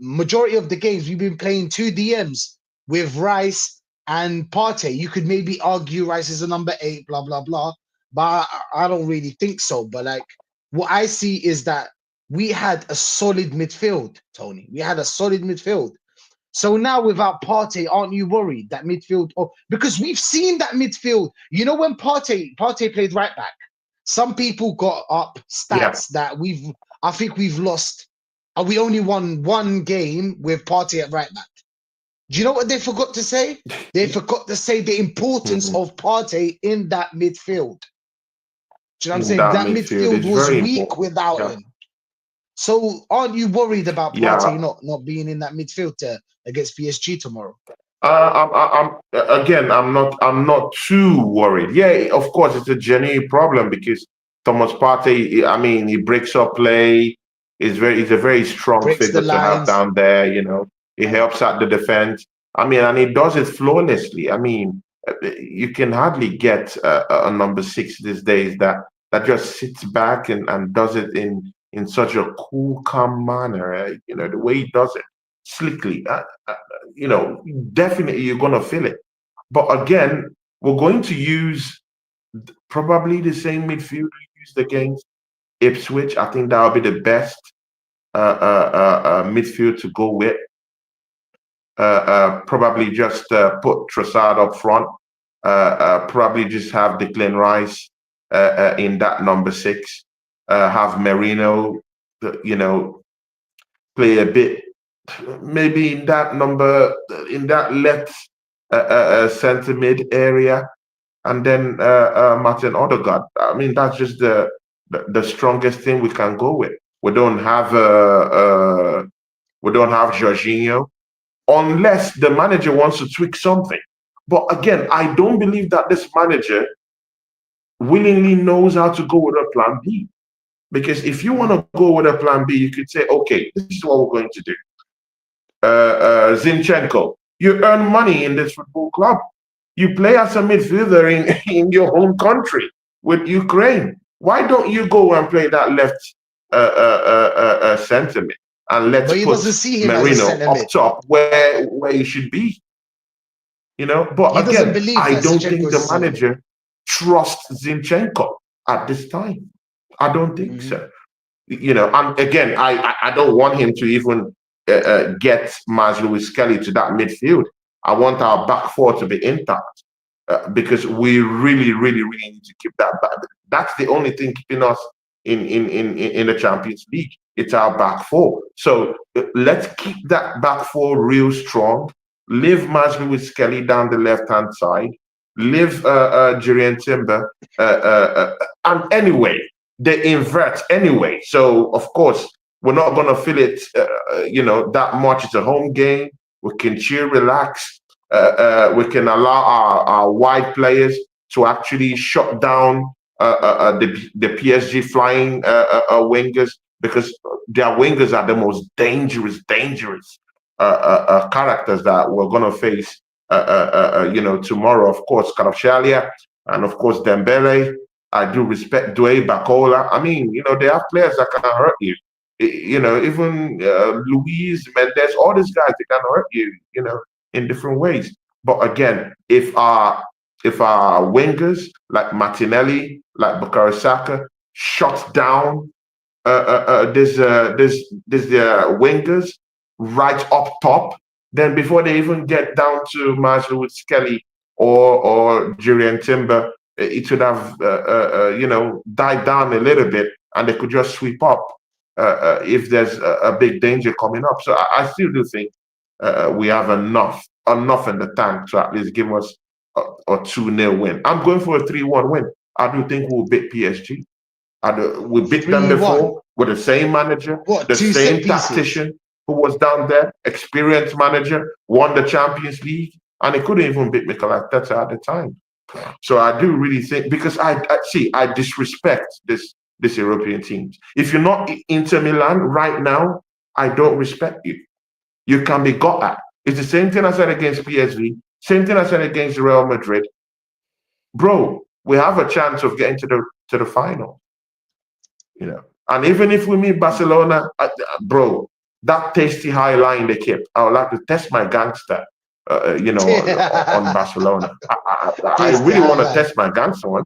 majority of the games, we've been playing two DMs with Rice and Partey. You could maybe argue Rice is a number 8, blah blah blah, but I don't really think so. But like, what I see is that we had a solid midfield, Tony. We had a solid midfield. So now without Partey, aren't you worried that midfield? Or because we've seen that midfield. You know when Partey played right back. Some people got up yeah, stats that I think we've lost. We only won one game with Partey at right back. Do you know what they forgot to say? They forgot to say the importance Mhm. of Partey in that midfield. Do you know what I'm In saying? that That midfield midfield is was very weak important. without Yeah, him. So aren't you worried about Partey yeah. not being in that midfield against PSG tomorrow? Again, I'm not too worried. Yeah, of course, it's a genuine problem because Thomas Partey, I mean, he breaks up play. He's a very strong Breaks the figure to have lines. down there. He helps out the defense. I mean, and he does it flawlessly. I mean, you can hardly get a number six these days that just sits back and does it in such a cool, calm manner. The way he does it, slickly. You know, definitely you're going to feel it. But again, we're going to use probably the same midfield we used against Ipswich. I think that'll be the best midfield to go with. Probably just put Trossard up front. Probably just have Declan Rice in that number six. Have Merino, you know, play a bit, maybe in that left centre mid area, and then Martin Odegaard. I mean, that's just the strongest thing we can go with. We don't have Jorginho unless the manager wants to tweak something. But again, I don't believe that this manager willingly knows how to go with a plan B. Because if you want Mm. to go with a plan B, you could say, okay, this is what we're going to do. Zinchenko, you earn money in this football club. You play as a midfielder in your home country with Ukraine. Why don't you go and play that left centre mid and let's But he put doesn't see him as a Merino centre up mid. top where he should be? But He doesn't again, believe I that don't Zinchenko think is a the centre mid. manager trusts Zinchenko at this time. I don't think Hmm. so. And again, I don't want him to even get Maz Lewis Kelly to that midfield. I want our back four to be intact because we really, really, really need to keep that back. That's the only thing keeping us in the Champions League. It's our back four. So let's keep that back four real strong. Leave Maz Lewis Kelly down the left hand side. Leave Jurien Timber. And anyway, they invert anyway. So of course we're not gonna feel it, that much. It's a home game. We can chill, relax. We can allow our wide players to actually shut down the PSG flying wingers because their wingers are the most dangerous characters that we're gonna face. Tomorrow, of course, Kvaratskhelia and of course Dembele. I do respect Dwayne Bacola. I mean, they have players that can hurt you. Even Luis Mendes, all these guys, they can hurt you, in different ways. But again, if our wingers like Martinelli, like Bukayo Saka, shut down there's wingers right up top. Then before they even get down to Marshall with Skelly or Jurien Timber, it would have died down a little bit, and they could just sweep up if there's a big danger coming up. So I still do think we have enough in the tank to at least give us a 2-0 win. I'm going for a 3-1 win. I do think we'll beat PSG. We beat them 3-1. before with the same manager, What, the two set same pieces? tactician who was down there, experienced manager, won the Champions League, and he couldn't even beat Mikel Arteta at the time. So I do really think because I disrespect this European teams. If you're not Inter Milan right now, I don't respect you. You can be got at. It's the same thing I said against PSV, same thing I said against Real Madrid. Bro, we have a chance of getting to the final. And even if we meet Barcelona, bro, that tasty high line they kept, I would like to test my gangster, on Barcelona. I Tasty really want to highlight. test my gangster one.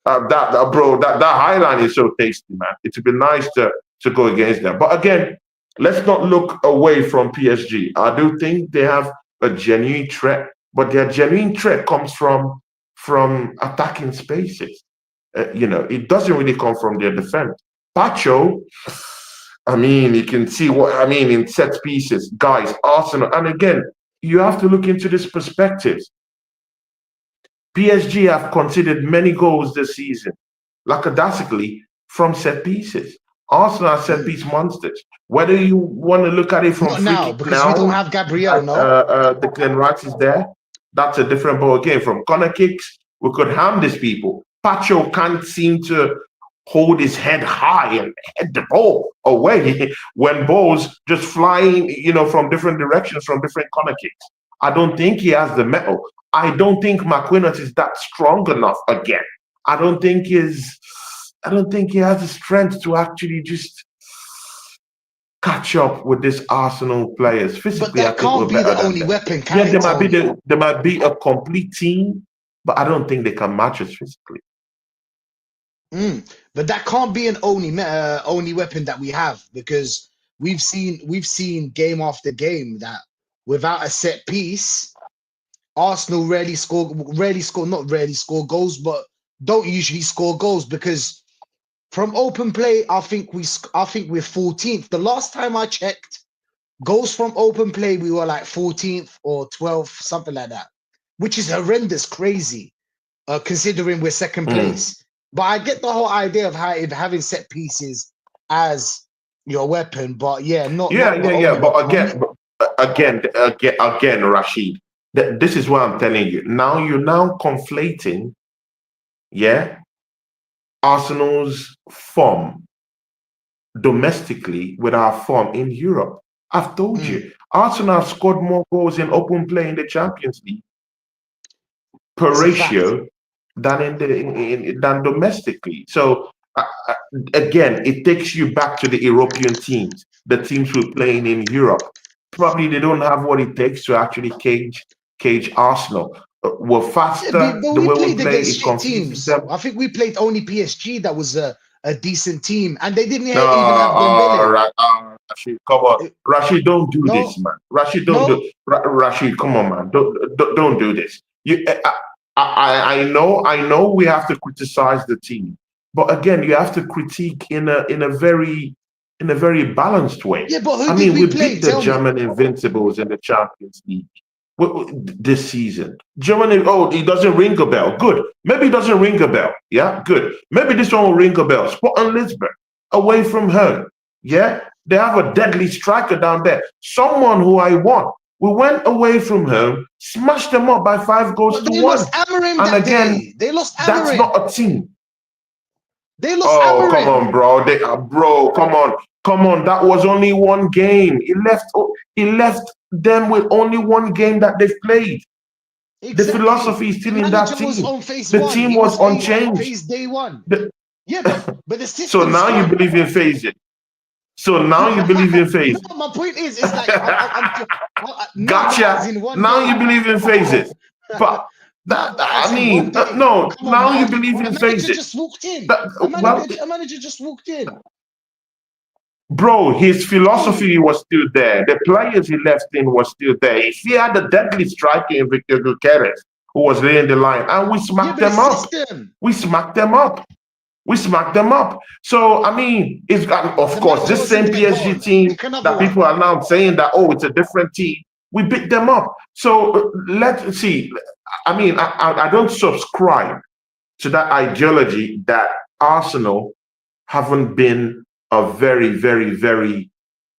Bro, that high line is so tasty, man. It would be nice to go against them. But again, let's not look away from PSG. I do think they have a genuine threat, but their genuine threat comes from attacking spaces. It doesn't really come from their defense. Pacho, I mean, you can see what I mean in set pieces, guys. Arsenal, and again, you have to look into this perspective. PSG have conceded many goals this season, lackadaisically from set pieces. Arsenal are set piece monsters. Whether you want to look at it from Not free now, kick because we don't now, have Gabriel, that no? Declan Rice is there, that's a different ball game. From corner kicks, we could harm these people. Pacho can't seem to hold his head high and head the ball away when balls just flying, from different directions, from different corner kicks. I don't think he has the metal. I don't think McQuinnot is that strong enough again. I don't think he has the strength to actually just catch up with these Arsenal players. But Physically, I that think we're can't be the better than only them. weapon, Yeah, can it, Tony? they might be a complete team, but I don't think they can match us physically. But that can't be an only weapon that we have, because we've seen game after game that without a set piece, Arsenal not rarely score goals, but don't usually score goals, because from open play, I think we're 14th. The last time I checked, goals from open play, we were like 14th or 12th, something like that, which is horrendous, crazy, considering we're second Mm. place. But I get the whole idea of having set pieces as your weapon, but yeah, not the Yeah. only But weapon. again, Rashid, this is what I'm telling you. Now you're now conflating, yeah, Arsenal's form domestically with our form in Europe. I've told Mm, you, Arsenal have scored more goals in open play in the Champions League per it's a fact. ratio than than domestically. So again, it takes you back to the European teams, the teams we're playing in Europe. Probably they don't have what it takes to actually cage Arsenal. We're Yeah, faster. but The we way we played play, against it shit confuses teams. them. I think we played only PSG that was a decent team, and they didn't No, even have Dembele. Rashid, come on. Uh, Rashid, don't do this, No, man. Rashid, don't do. no. Rashid, come on, man. Don't do this. I know we have to criticize the team, but again, you have to critique in a very balanced way. Yeah, but who I did mean, we we play? beat the Tell me. German Invincibles in the Champions League this season. Germany, oh, it doesn't ring a bell. Good. Maybe it doesn't ring a bell. Yeah, good. Maybe this one will ring a bell. Spot on Lisbon, away from home. Yeah, they have a deadly striker down there. Someone who I want. We went away from home, smashed them up by 5 goals But to they one. lost Amarim And that again, day. They lost that's Amarim. not a team. They lost Oh, come Amarim. on, bro. Bro, come on. That was only one game. He left them with only one game that they've played. The Exactly. philosophy is The still in that manager was team. on phase The one. team He was was unchanged. phase day one. The- Yeah, but the so system's now you strong. believe in phasing. So now you believe in No, phasing. my point is, it's like not as Gotcha. in one Now you day. believe in phases. But Not as in one day. no. Come on, Now you man. believe A in manager phases. just walked in. That, A well, manager, a manager just walked in. bro, his Hey, philosophy was still there. The players he left in was still there. If he had a deadly striker in Victor Gutierrez, who was laying the line, and we yeah, smacked but the them up. system, We smacked them up. We smacked them up. So I mean, it's of the course manager this was in same there PSG gone. team Pick another that one. people are now saying that, oh, it's a different team. We beat them up. So let's see. I mean, I don't subscribe to that ideology that Arsenal haven't been a very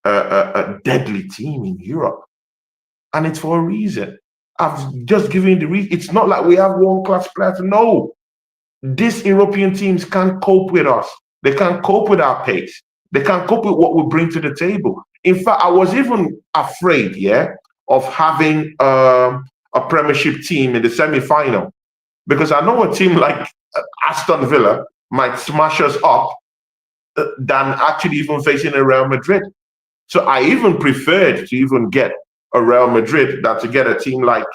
a deadly team in Europe, and it's for a reason. I've just given you the reason. It's not like we have world class players. No, these European teams can't cope with us. They can't cope with our pace. They can't cope with what we bring to the table. In fact, I was even afraid, yeah, of having a Premiership team in the semi-final because I know a team like Aston Villa might smash us up than actually even facing a Real Madrid. So I even preferred to even get a Real Madrid than to get a team like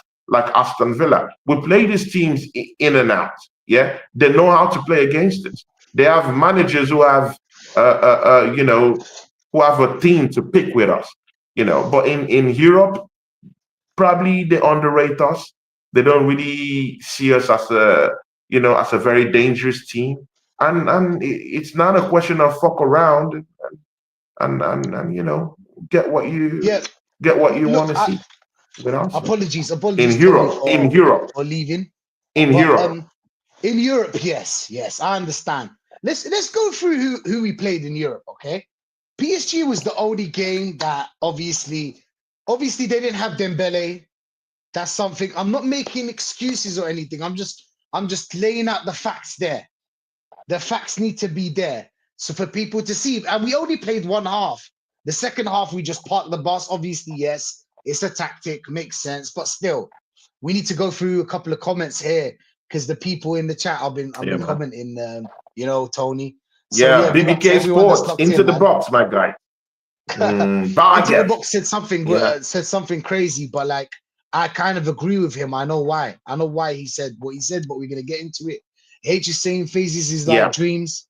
Aston Villa. We play these teams in and out. Yeah, they know how to play against us. They have managers who have, who have a team to pick with us. But in Europe, probably they underrate us. They don't really see us as as a very dangerous team. And it's not a question of fuck around and get what you Yeah, get what you want look, to see. Good answer. Apologies, In Tony, Europe, in Europe, for leaving. in But Europe. in Europe, yes, I understand. Let's go through who we played in Europe, okay? PSG was the only game that obviously they didn't have Dembele. That's something. I'm not making excuses or anything. I'm just laying out the facts there. The facts need to be there. So for people to see, and we only played one half. The second half, we just parked the bus. Obviously, yes, it's a tactic, makes sense, but still, we need to go through a couple of comments here because the people in the chat I've been Yeah, man. commenting, Tony. So Yeah, big up to BBK everyone that's Sports locked into in, the man. box, my guy. Into the Bargain. box said something crazy, but like I kind of agree with him. I know why. I know why he said what he said, but we're gonna get into it. H is saying phases is like Yeah. dreams.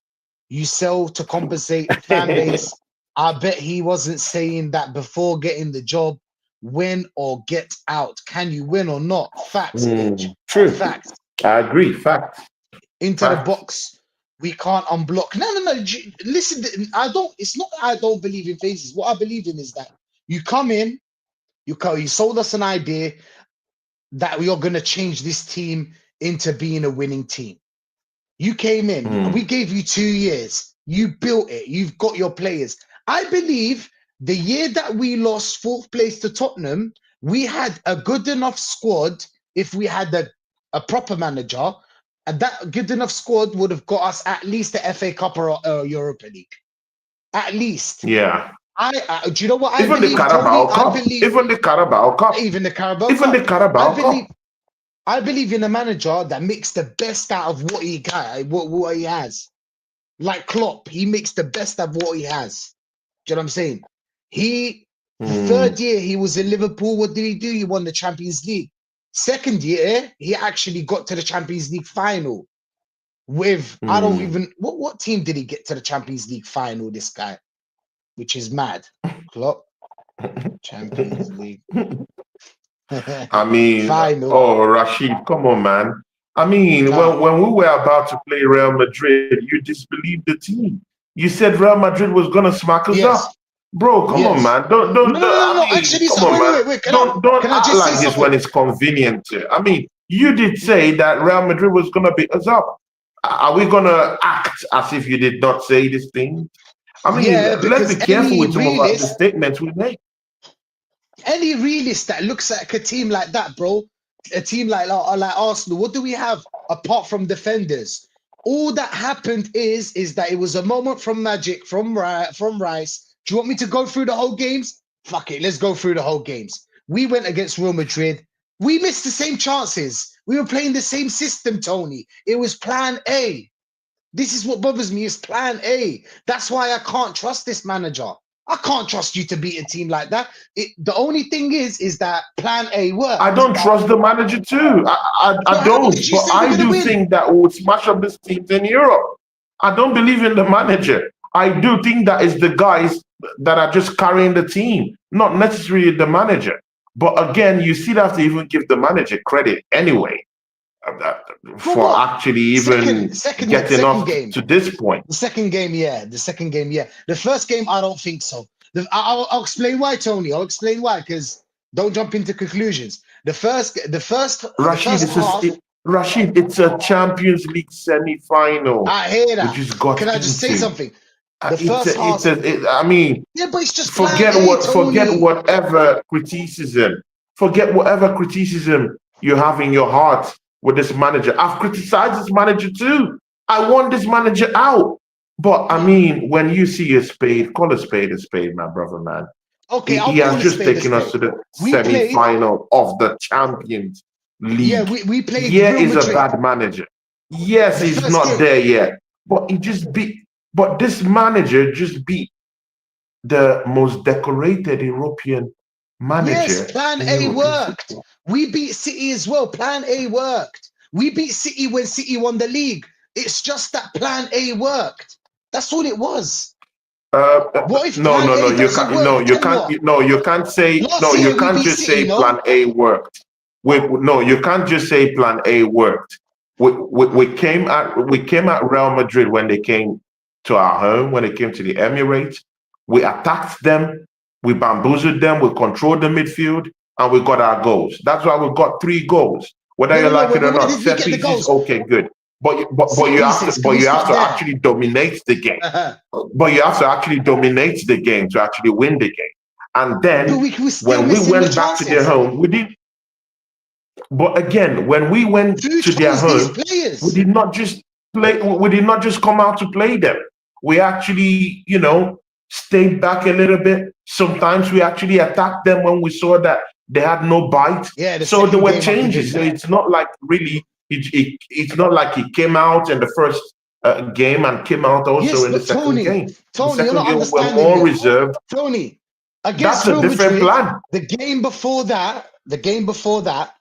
You sell to compensate fan base. I bet he wasn't saying that before getting the job. Win or get out. Can you win or not? Facts, H. True. Facts. I agree. Facts. Into the box. We can't unblock. No. Listen, I don't. It's not. I don't believe in phases. What I believe in is that you come in, you sold us an idea that we are going to change this team into being a winning team. You came in, we gave you 2 years. You built it. You've got your players. I believe the year that we lost 4th place to Tottenham, we had a good enough squad. If we had a proper manager, and that good enough squad would have got us at least the FA Cup or Europa League. At least. Yeah. Do you know what I even believe, the Carabao Tony? Cup. I believe Even the Carabao Cup. even the Carabao Even Cup. the Carabao Cup. I believe in a manager that makes the best out of what he got, what he has. Like Klopp, he makes the best of what he has. Do you know what I'm saying? The 3rd year he was in Liverpool, what did he do? He won the Champions League. 2nd year, he actually got to the Champions League final with, I don't even, what team did he get to the Champions League final, this guy? Which is mad. Klopp, Champions League. I mean, final. Rashid, come on, man. I mean, when we were about to play Real Madrid, you disbelieved the team. You said Real Madrid was gonna smack us up. Bro, come on, man. Don't No. I mean, Actually, come so on, man. wait. Don't Can I act just say like this something? when it's convenient. I mean, you did say that Real Madrid was gonna beat us up. Are we gonna act as if you did not say this thing? I mean, let's be careful with some of the statements we make. Any realist that looks at a team like that, bro, a team like Arsenal, what do we have apart from defenders? All that happened is that it was a moment from magic from Rice. Do you want me to go through the whole games? Fuck it, let's go through the whole games. We went against Real Madrid. We missed the same chances. We were playing the same system, Tony. It was plan A. This is what bothers me, is plan A. That's why I can't trust this manager. I can't trust you to beat a team like that. The only thing is that plan A worked. I don't trust the manager too. I don't. But I do think that we would smash up these teams in Europe. I don't believe in the manager. I do think that it's the guys that are just carrying the team, not necessarily the manager. But again, you still have to even give the manager credit anyway for actually even getting us to this point. The second game, yeah. The first game, I don't think so. I'll explain why, Tony. I'll explain why, because don't jump into conclusions. The first Rashid, it's a Champions League semi-final. I hear that. We just got Can I just say something? The first half. I mean, yeah, but it's just forget whatever criticism. Forget whatever criticism you have in your heart with this manager. I've criticized this manager too. I want this manager out. But I mean, when you see a spade, call a spade, my brother, man. Okay, he has just taken us to the semi-final of the Champions League. Yeah, we played. Yeah, he's a bad manager. Yes, he's not there yet. But he just beat. But this manager just beat the most decorated European manager. Yes, plan A worked. We beat City as well. Plan A worked. We beat City when City won the league. It's just that plan A worked. That's all it was. What if you can't say you can't just say plan A worked. You can't just say plan A worked. We came at Real Madrid when they came to our home, when they came to the Emirates. We attacked them, we bamboozled them, we controlled the midfield, and we got our goals. That's why we got 3 goals. Whether you like it or Where not, did we set get the pieces, goals? okay, good. But Set you have pieces. to Can we start there? actually dominate the game. But you have to actually dominate the game to actually win the game. And then when we went back to their home, we did. But again, when we went to their home, we did not just play. We did not just come out to play them. We actually, stayed back a little bit. Sometimes we actually attacked them when we saw that they had no bite. Yeah, so there were changes. So it's not like really. It's not like he came out in the first game and came out also in the second game. Tony, the second you're not game understanding we're more me. reserved. Tony, against That's a Real different Madrid, plan. the game before that,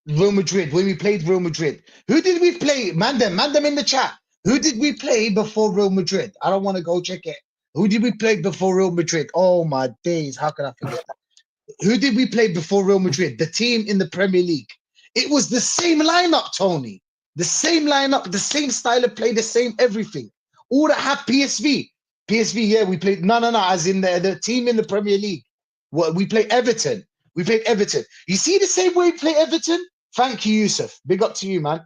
Real Madrid, when we played Real Madrid, who did we play? Man them in the chat. Who did we play before Real Madrid? I don't want to go check it. Who did we play before Real Madrid? Oh my days, how can I forget that? Who did we play before Real Madrid? The team in the Premier League. It was the same lineup, Tony. The same lineup, the same style of play, the same everything. All that have PSV. PSV, yeah, we played. No, as in the team in the Premier League. What we play Everton. We played Everton. You see the same way we play Everton? Thank you, Yusuf. Big up to you, man.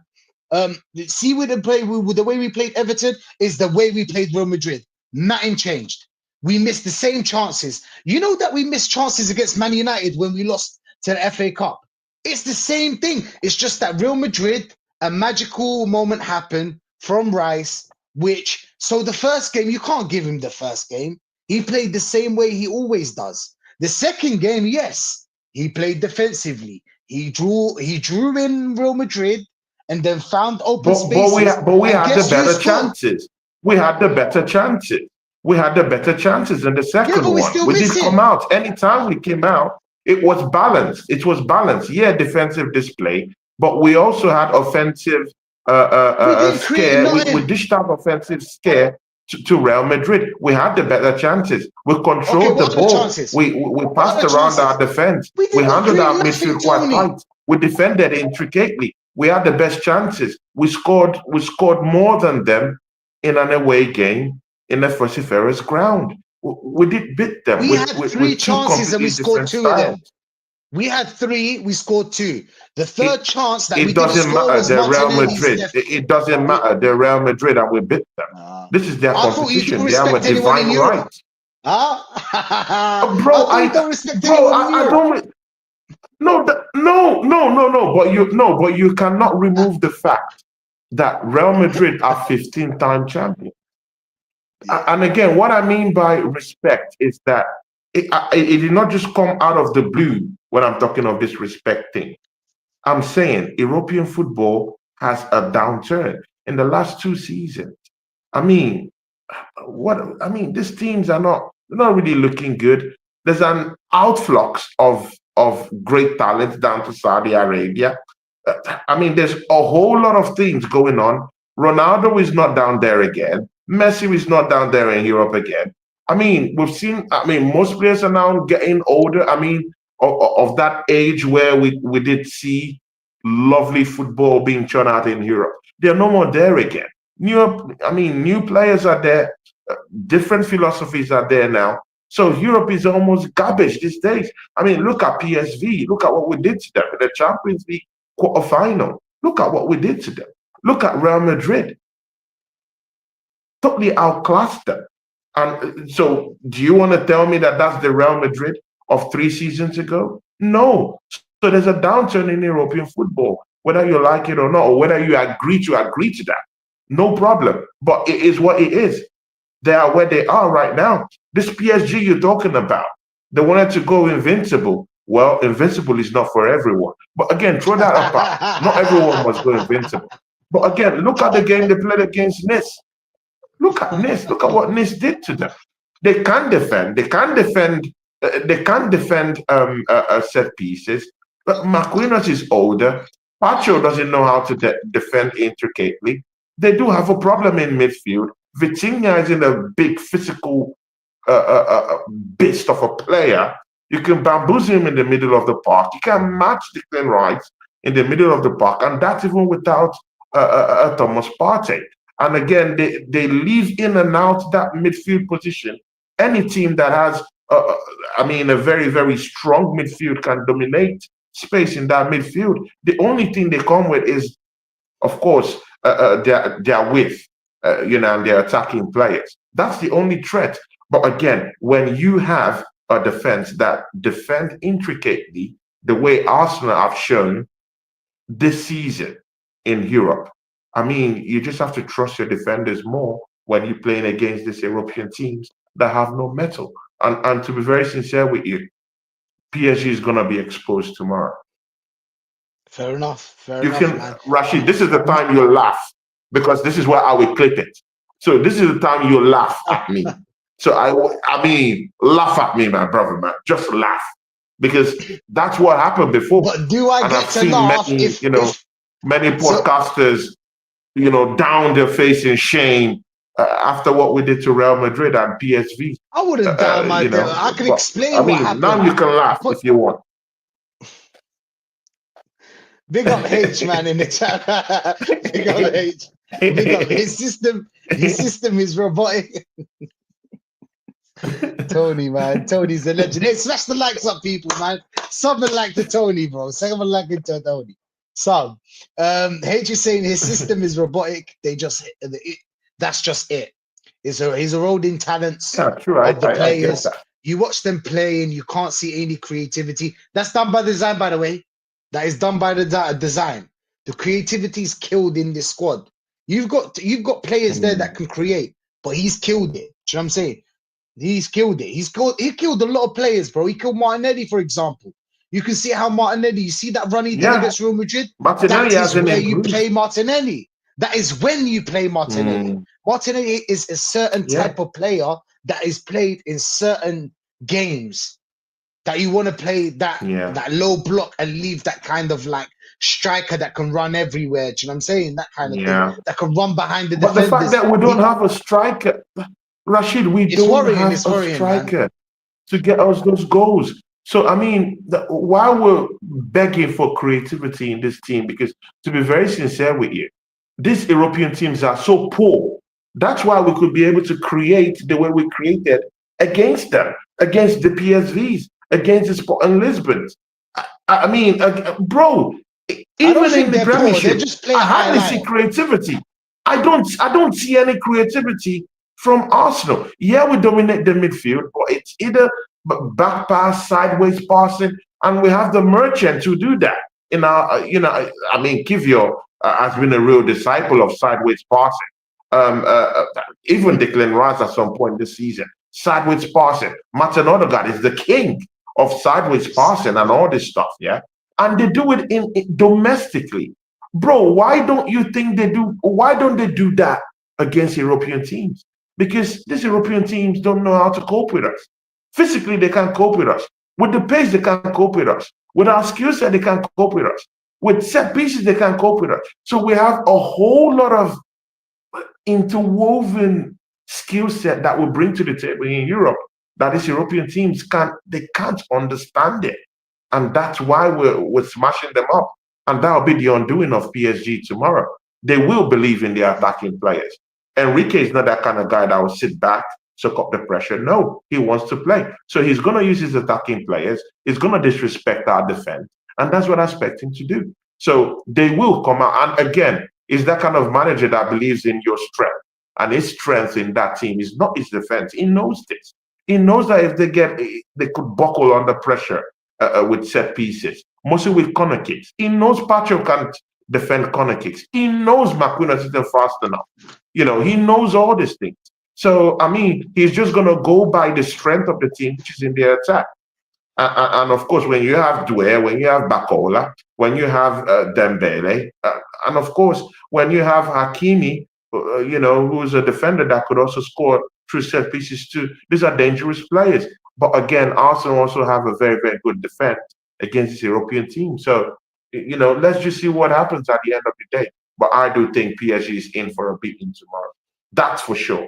See with the way we played Everton is the way we played Real Madrid. Nothing changed. We missed the same chances. You know that we missed chances against Man United when we lost to the FA Cup. It's the same thing. It's just that Real Madrid, a magical moment happened from Rice, so the first game, you can't give him the first game. He played the same way he always does. The second game, yes, he played defensively. He drew in Real Madrid and then found open spaces. But we had the better chances. We had the better chances. We had the better chances in the second one. We did come out. Anytime we came out, it was balanced. It was balanced. Yeah, defensive display, but we also had offensive scare. We dished out offensive scare to Real Madrid. We had the better chances. We controlled the ball. We passed around our defense. We handled our midfield quite tight. We defended intricately. We had the best chances. We scored more than them in an away game in the vociferous ground. We did beat them. We had 3 chances and we scored 2 of them. We had 3, we scored 2. The third chance that we didn't score was Martinelli's. It doesn't matter. They're Real Madrid and we beat them. This is their competition. They have a divine right. Bro, I don't respect anyone. No. But you cannot remove the fact that Real Madrid are 15-time champions. And again, what I mean by respect is that it did not just come out of the blue when I'm talking of this respect thing. I'm saying European football has a downturn in the last 2 seasons. These teams are not really looking good. There's an outflux of great talent down to Saudi Arabia. There's a whole lot of things going on. Ronaldo is not down there again. Messi is not down there in Europe again. We've seen, most players are now getting older. Of that age where we did see lovely football being churned out in Europe. They're no more there again. New players are there. Different philosophies are there now. So Europe is almost garbage these days. Look at PSV. Look at what we did to them in the Champions League quarterfinal. Look at what we did to them. Look at Real Madrid. Totally outclassed them. And so do you want to tell me that that's the Real Madrid of 3 seasons ago? No. So there's a downturn in European football, whether you like it or not, or whether you agree to that. No problem. But it is what it is. They are where they are right now. This PSG you're talking about, they wanted to go invincible. Well, invincible is not for everyone. But again, throw that apart. Not everyone must go invincible. But again, look at the game they played against Nice. Look at Nice. Look at what Nice did to them. They can defend. They can defend set pieces. But Marquinhos is older. Pacho doesn't know how to defend intricately. They do have a problem in midfield. Vitinha is in a big physical beast of a player. You can bamboozle him in the middle of the park. You can match Declan Rice in the middle of the park, and that's even without Thomas Partey. And again, they leave in and out that midfield position. Any team that has I mean, a very, very strong midfield can dominate space in that midfield. The only thing they come with is, of course, their width, and their attacking players. That's the only threat. But again, when you have a defense that defend intricately, the way Arsenal have shown this season in Europe, I mean, you just have to trust your defenders more when you're playing against these European teams that have no metal. And to be very sincere with you, PSG is going to be exposed tomorrow. Fair enough, You can, man. Rashid, this is the time you laugh because this is where I will clip it. So this is the time you laugh at me. So I mean, laugh at me, my brother, man. Just laugh because that's what happened before. But do I and get I've to seen laugh many, if many podcasters, down their face in shame after what we did to Real Madrid and PSV. I wouldn't down my I can But, explain I what mean, happened. now you can laugh if you want. Big up H, man, in the chat. Big up H. Big up his system. His system is robotic. Tony, man. Tony's a legend. Hey, smash the likes up, people, man. Someone like the Tony, bro. Someone like it to Tony. Some. H is saying his system is robotic. That's just it. He's eroding talents Yeah, true. of the players. I get that. You watch them play and you can't see any creativity. That's done by design, by the way. That is done by the design. The creativity is killed in this squad. You've got players there that can create, but he's killed it. Do you know what I'm saying? He's killed it. He killed a lot of players, bro. He killed Martinelli, for example. You can see how Martinelli, you see that run he did against Real Madrid? Martinelli That is where you improved. play Martinelli. That is when you play Martinelli. Martinelli is a certain type of player that is played in certain games that you want to play that low block and leave that kind of like striker that can run everywhere. Do you know what I'm saying? That kind of thing that can run behind the defenders. But the fact that we don't have a striker, Rashid, we don't have a striker, man, to get us those goals. So, I mean, while we're begging for creativity in this team, because to be very sincere with you, these European teams are so poor. That's why we could be able to create the way we created against them, against the PSVs, against the Sport and Lisbon. I mean, bro, even in the Premiership, I hardly see creativity. I don't see any creativity from Arsenal. Yeah, we dominate the midfield, but it's either back pass, sideways passing, and we have the merchant to do that. In our, I mean, Kivior has been a real disciple of sideways passing. Even Declan Rice at some point this season, sideways passing. Martin Odegaard is the king of sideways passing and all this stuff, and they do it in domestically. Bro, why don't you think they do? Why don't they do that against European teams? Because these European teams don't know how to cope with us. Physically, they can't cope with us. With the pace, they can't cope with us. With our skill set, they can't cope with us. With set pieces, they can't cope with us. So we have a whole lot of interwoven skill set that we bring to the table in Europe that these European teams can't understand it. And that's why we're smashing them up. And that'll be the undoing of PSG tomorrow. They will believe in their attacking players. Enrique is not that kind of guy that will sit back, soak up the pressure. No, he wants to play. So he's going to use his attacking players. He's going to disrespect our defense. And that's what I expect him to do. So they will come out. And again, is that kind of manager that believes in your strength. And his strength in that team is not his defense. He knows this. He knows that if they could buckle under pressure with set pieces, mostly with corner kicks. He knows Pacho can't defend corner kicks. He knows McQueen isn't fast enough. He knows all these things. So, I mean, he's just going to go by the strength of the team, which is in their attack. And of course, when you have Doué, when you have Bakola, when you have Dembele, and of course, when you have Hakimi, who's a defender that could also score through set pieces too. These are dangerous players. But again, Arsenal also have a very, very good defense against this European team. So, let's just see what happens at the end of the day. But I do think PSG is in for a beating tomorrow. That's for sure.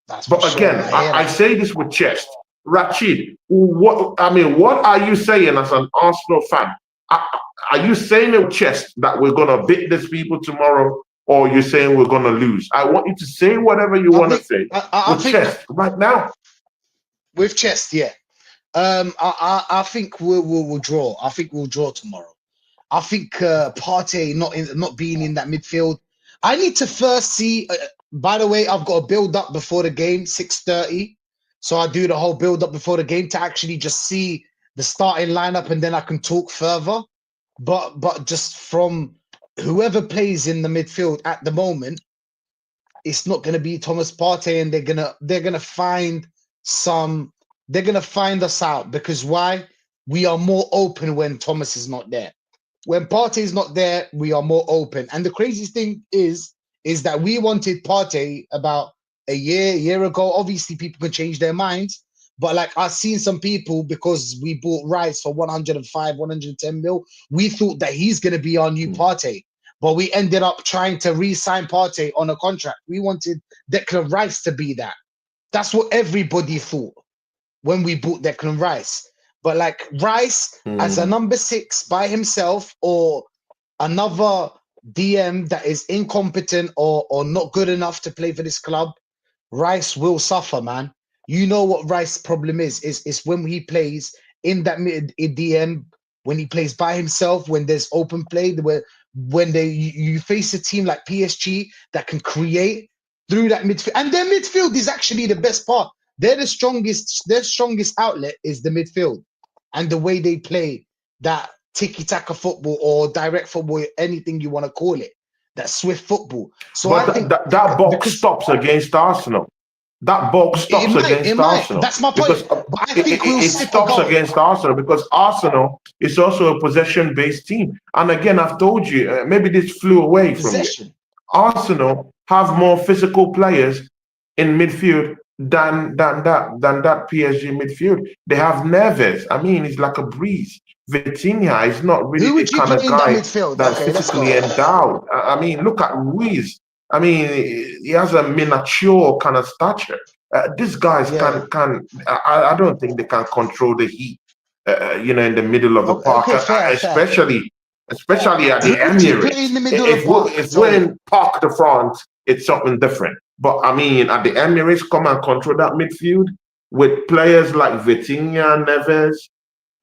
But again, I say this with chest. Rashid, what are you saying as an Arsenal fan? Are you saying with chest that we're going to beat these people tomorrow, or are you saying we're going to lose? I want you to say whatever you want to say with chest right now. with chest, yeah. I think we'll draw. I think we'll draw tomorrow. I think Partey not being in that midfield. I need to first see. By the way, I've got a build up before the game, 6:30. So I do the whole build up before the game to actually just see the starting lineup, and then I can talk further. But just from whoever plays in the midfield at the moment, it's not going to be Thomas Partey, and they're gonna find some. They're gonna find us out because why? We are more open when Thomas is not there. When Partey is not there, we are more open. And the craziest thing is that we wanted Partey about a year ago. Obviously, people can change their minds, but like I've seen some people because we bought Rice for 105, 110 mil. We thought that he's gonna be our new Partey. But we ended up trying to re-sign Partey on a contract. We wanted Declan Rice to be that. That's what everybody thought when we bought Declan Rice. But like Rice as a number 6 by himself, or another DM that is incompetent or not good enough to play for this club, Rice will suffer, man. You know what Rice's problem is when he plays in that mid DM, when he plays by himself, when there's open play, when you face a team like PSG that can create through that midfield, and their midfield is actually the best part. They're the strongest. Their strongest outlet is the midfield, and the way they play that tiki-taka football or direct football, anything you want to call it, that swift football. So But I think that box because stops against Arsenal. That box stops it against might. Arsenal That's my because point. But I think we'll it sip a stops goal. against Arsenal because Arsenal is also a possession-based team. And again, I've told you, maybe this flew away from you. Possession. Arsenal have more physical players in midfield than that PSG midfield. They have Neves. I mean, it's like a breeze. Vitinha is not really Who the would you kind of play in that guy midfield? that's Okay, let's physically go. endowed. I mean, look at Ruiz. I mean, he has a miniature kind of stature. These guys Yeah. can. I don't think they can control the heat. In the middle of the Okay, park, okay, fair, fair. especially at the Who would you play Emirates. in the middle of the If park, we're Tony? in Parc de France, it's something different. But I mean, at the Emirates, come and control that midfield with players like Vitinha, Neves.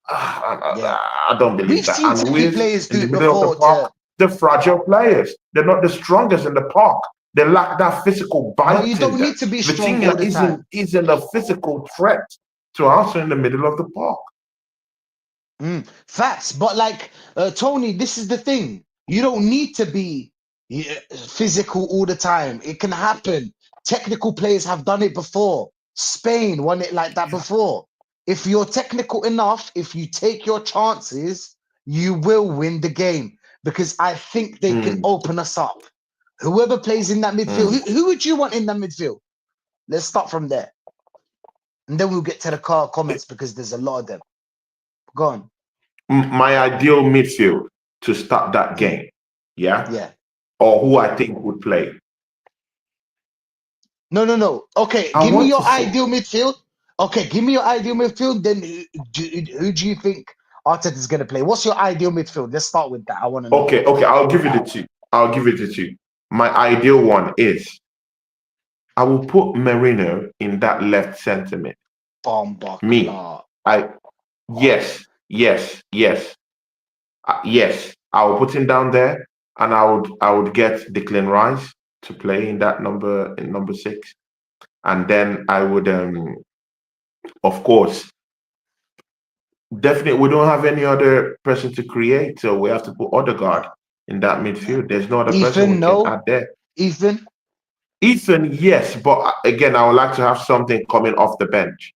Yeah. I don't We've believe that. seen And Turkey with players in do the it middle of the before. park, they're fragile players. They're not the strongest in the park. They lack that physical But you bite in don't them. need to be strong all Vitinha the time. isn't a physical threat to us in the middle of the park. Facts. But like Tony, this is the thing. You don't need to be physical all the time. It can happen. Technical players have done it before. Spain won it like that before. If you're technical enough, if you take your chances, you will win the game. Because I think they can Mm, open us up. Whoever plays in that midfield, mm. who would you want in that midfield? Let's start from there. And then we'll get to the car comments because there's a lot of them. Go on. My ideal midfield to start that Mm, game, yeah, yeah. or who I think would play. No, no, no. Okay, I give me want your to see. ideal midfield. Okay, give me your ideal midfield. Then who do you think Arteta is going to play? What's your ideal midfield? Let's start with that. I want to know. Okay, I'll give you the two. I'll give you the two. My ideal one is I will put Merino in that left center mid. Bomba Me, Clark. I yes. I will put him down there, and I would get Declan Rice to play in number 6, and then I would of course, definitely we don't have any other person to create, so we have to put Odegaard in that Yeah. midfield. There's no other person we Ethan, can add no. there. Ethan. Ethan, yes, but again, I would like to have something coming off the bench.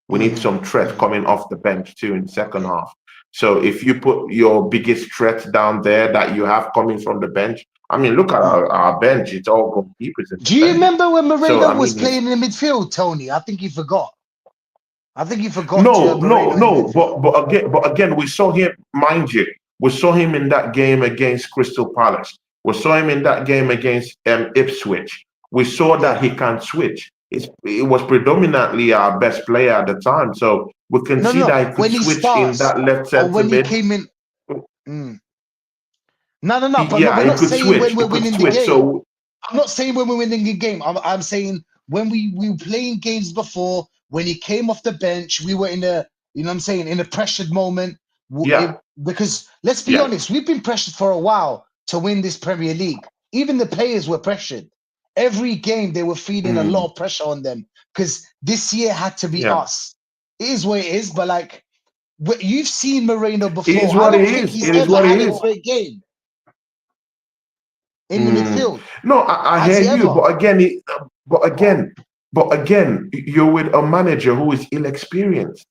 We need hmm some threat hmm coming off the bench too in the second Okay. half. So if you put your biggest threat down there that you have coming from the bench, I mean, look at Mm. our bench; it's all goalkeepers and Do you defenders. remember when So Moreno I was mean, playing in the midfield, Tony? I think you forgot. I think you forgot to have no, no, Moreno in the no. midfield. But again, we saw him. Mind you, we saw him in that game against Crystal Palace. We saw him in that game against Ipswich. We saw that Yeah. he can switch. It was predominantly our best player at the time, so we can No, see no. that he could When he switch in starts that left or centre when he mid. came in. Mm. No, no, no. But no, Yeah, we're he not could saying when switch. we're He could winning the switch. game. So I'm not saying when we're winning the game. I'm saying when we were playing games before when he came off the bench, we were in a, you know what I'm saying, in a pressured moment. Yeah, Because let's be yeah. honest, we've been pressured for a while to win this Premier League. Even the players were pressured. Every game they were feeling a lot Mm, of pressure on them because this year had to be yeah. us. It is what it is, but like you've seen Moreno It before. is I what it don't think is. he's It is ever what it had a is. great game in the Mm. midfield. No, I Has hear he you, ever? but again, you're with a manager who is inexperienced.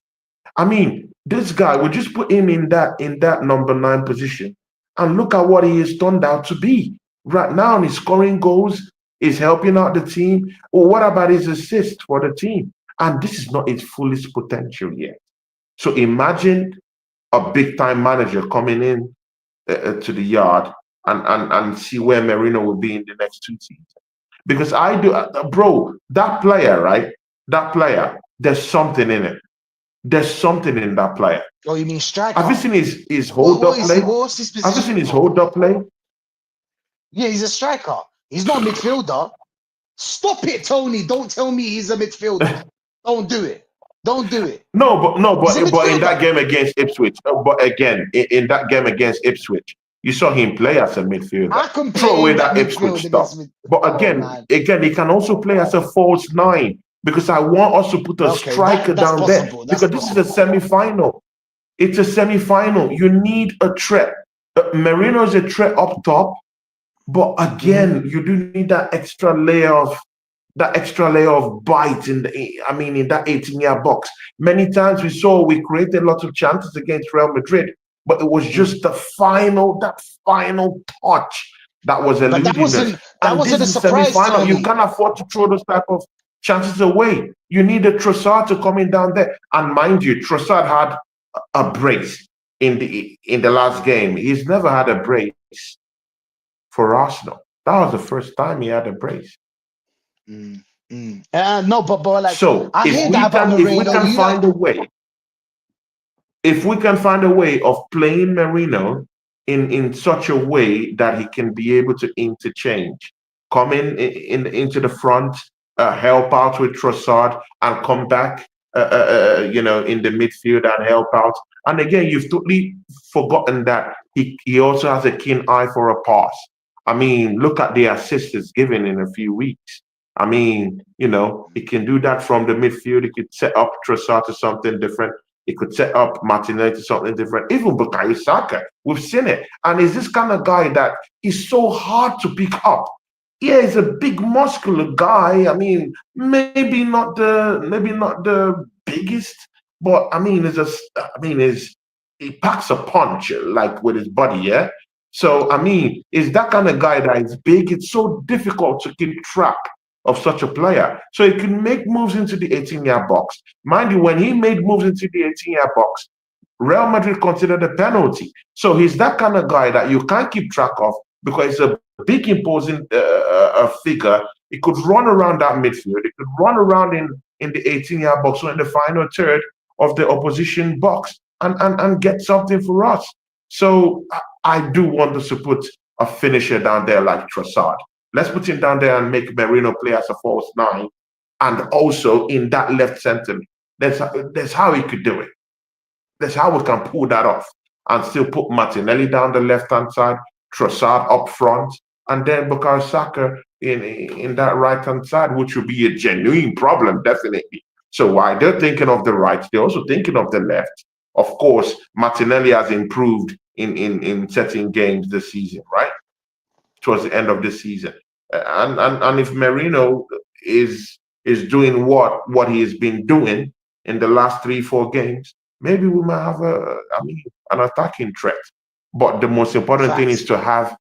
I mean, this guy, we just put him in that number 9 position, and look at what he has turned out to be. Right now, he's scoring goals, he's helping out the team. Well, what about his assist for the team? And this is not his fullest potential yet. So imagine a big time manager coming in to the yard and see where Merino will be in the next 2 seasons. Because I do, bro, that player, right? That player, there's something in it. There's something in that player. Oh, you mean Have you striker? seen his hold What up is he? play? What's his Have you seen position? his hold up play? Yeah, he's a striker. He's not a midfielder. Stop it, Tony. Don't tell me he's a midfielder. Don't do it. Don't do it. No, He's a but in that midfielder. game against Ipswich, but again, in that game against Ipswich, you saw him play as a midfielder. I can Throw play away in that that Ipswich midfield stuff. against me. But Oh man. again, he can also play as a false 9 because I want us to put a Okay, striker that's down there possible. That's because this is a possible. semi-final. It's a semi-final. You need a threat. Marino is a threat up top, but Hmm. again, you do need that extra layer of bite in that 18-yard box. Many times we created lots of chances against Real Madrid, but it was Hmm. just that final touch that was But that eluding us. wasn't that And this wasn't a is surprise, semi-final. You Tony. can't afford to throw those type of chances away. You need a Trossard to come in down there. And mind you, Trossard had a brace in the last game. He's never had a brace for Arsenal. That was the first time he had a brace. Mm, mm. No, but like So I hear that about if we Moreno. can You like, find a way, if we can find a way of playing Merino in such a way that he can be able to interchange, come into the front, help out with Trossard, and come back, in the midfield and help out. And again, you've totally forgotten that he also has a keen eye for a pass. I mean, look at the assists he's given in a few weeks. I mean, he can do that from the midfield. He could set up Trossard to something different. He could set up Martinelli to something different. Even Bukayo Saka, we've seen it. And he's this kind of guy that is so hard to pick up. Yeah, he's a big muscular guy. I mean, maybe not the biggest, but I mean, he packs a punch like with his body, yeah. So I mean, is that kind of guy that is big. It's so difficult to keep track of such a player. So he can make moves into the 18-yard box. Mind you, when he made moves into the 18-yard box, Real Madrid considered a penalty. So he's that kind of guy that you can't keep track of because he's a big, imposing figure. He could run around that midfield. He could run around in the 18-yard box or in the final third of the opposition box and get something for us. So I do want us to put a finisher down there like Trossard. Let's put him down there and make Merino play as a false 9. And also in that left center, that's how he could do it. That's how we can pull that off and still put Martinelli down the left hand side, Trossard up front, and then Bukayo Saka in that right hand side, which would be a genuine problem, definitely. So while they're thinking of the right, they're also thinking of the left. Of course, Martinelli has improved in certain games this season, right? Towards the end of the season. And if Merino is doing what he has been doing in the last 3-4 games, maybe we might have an attacking threat. But the most important thing is facts. to have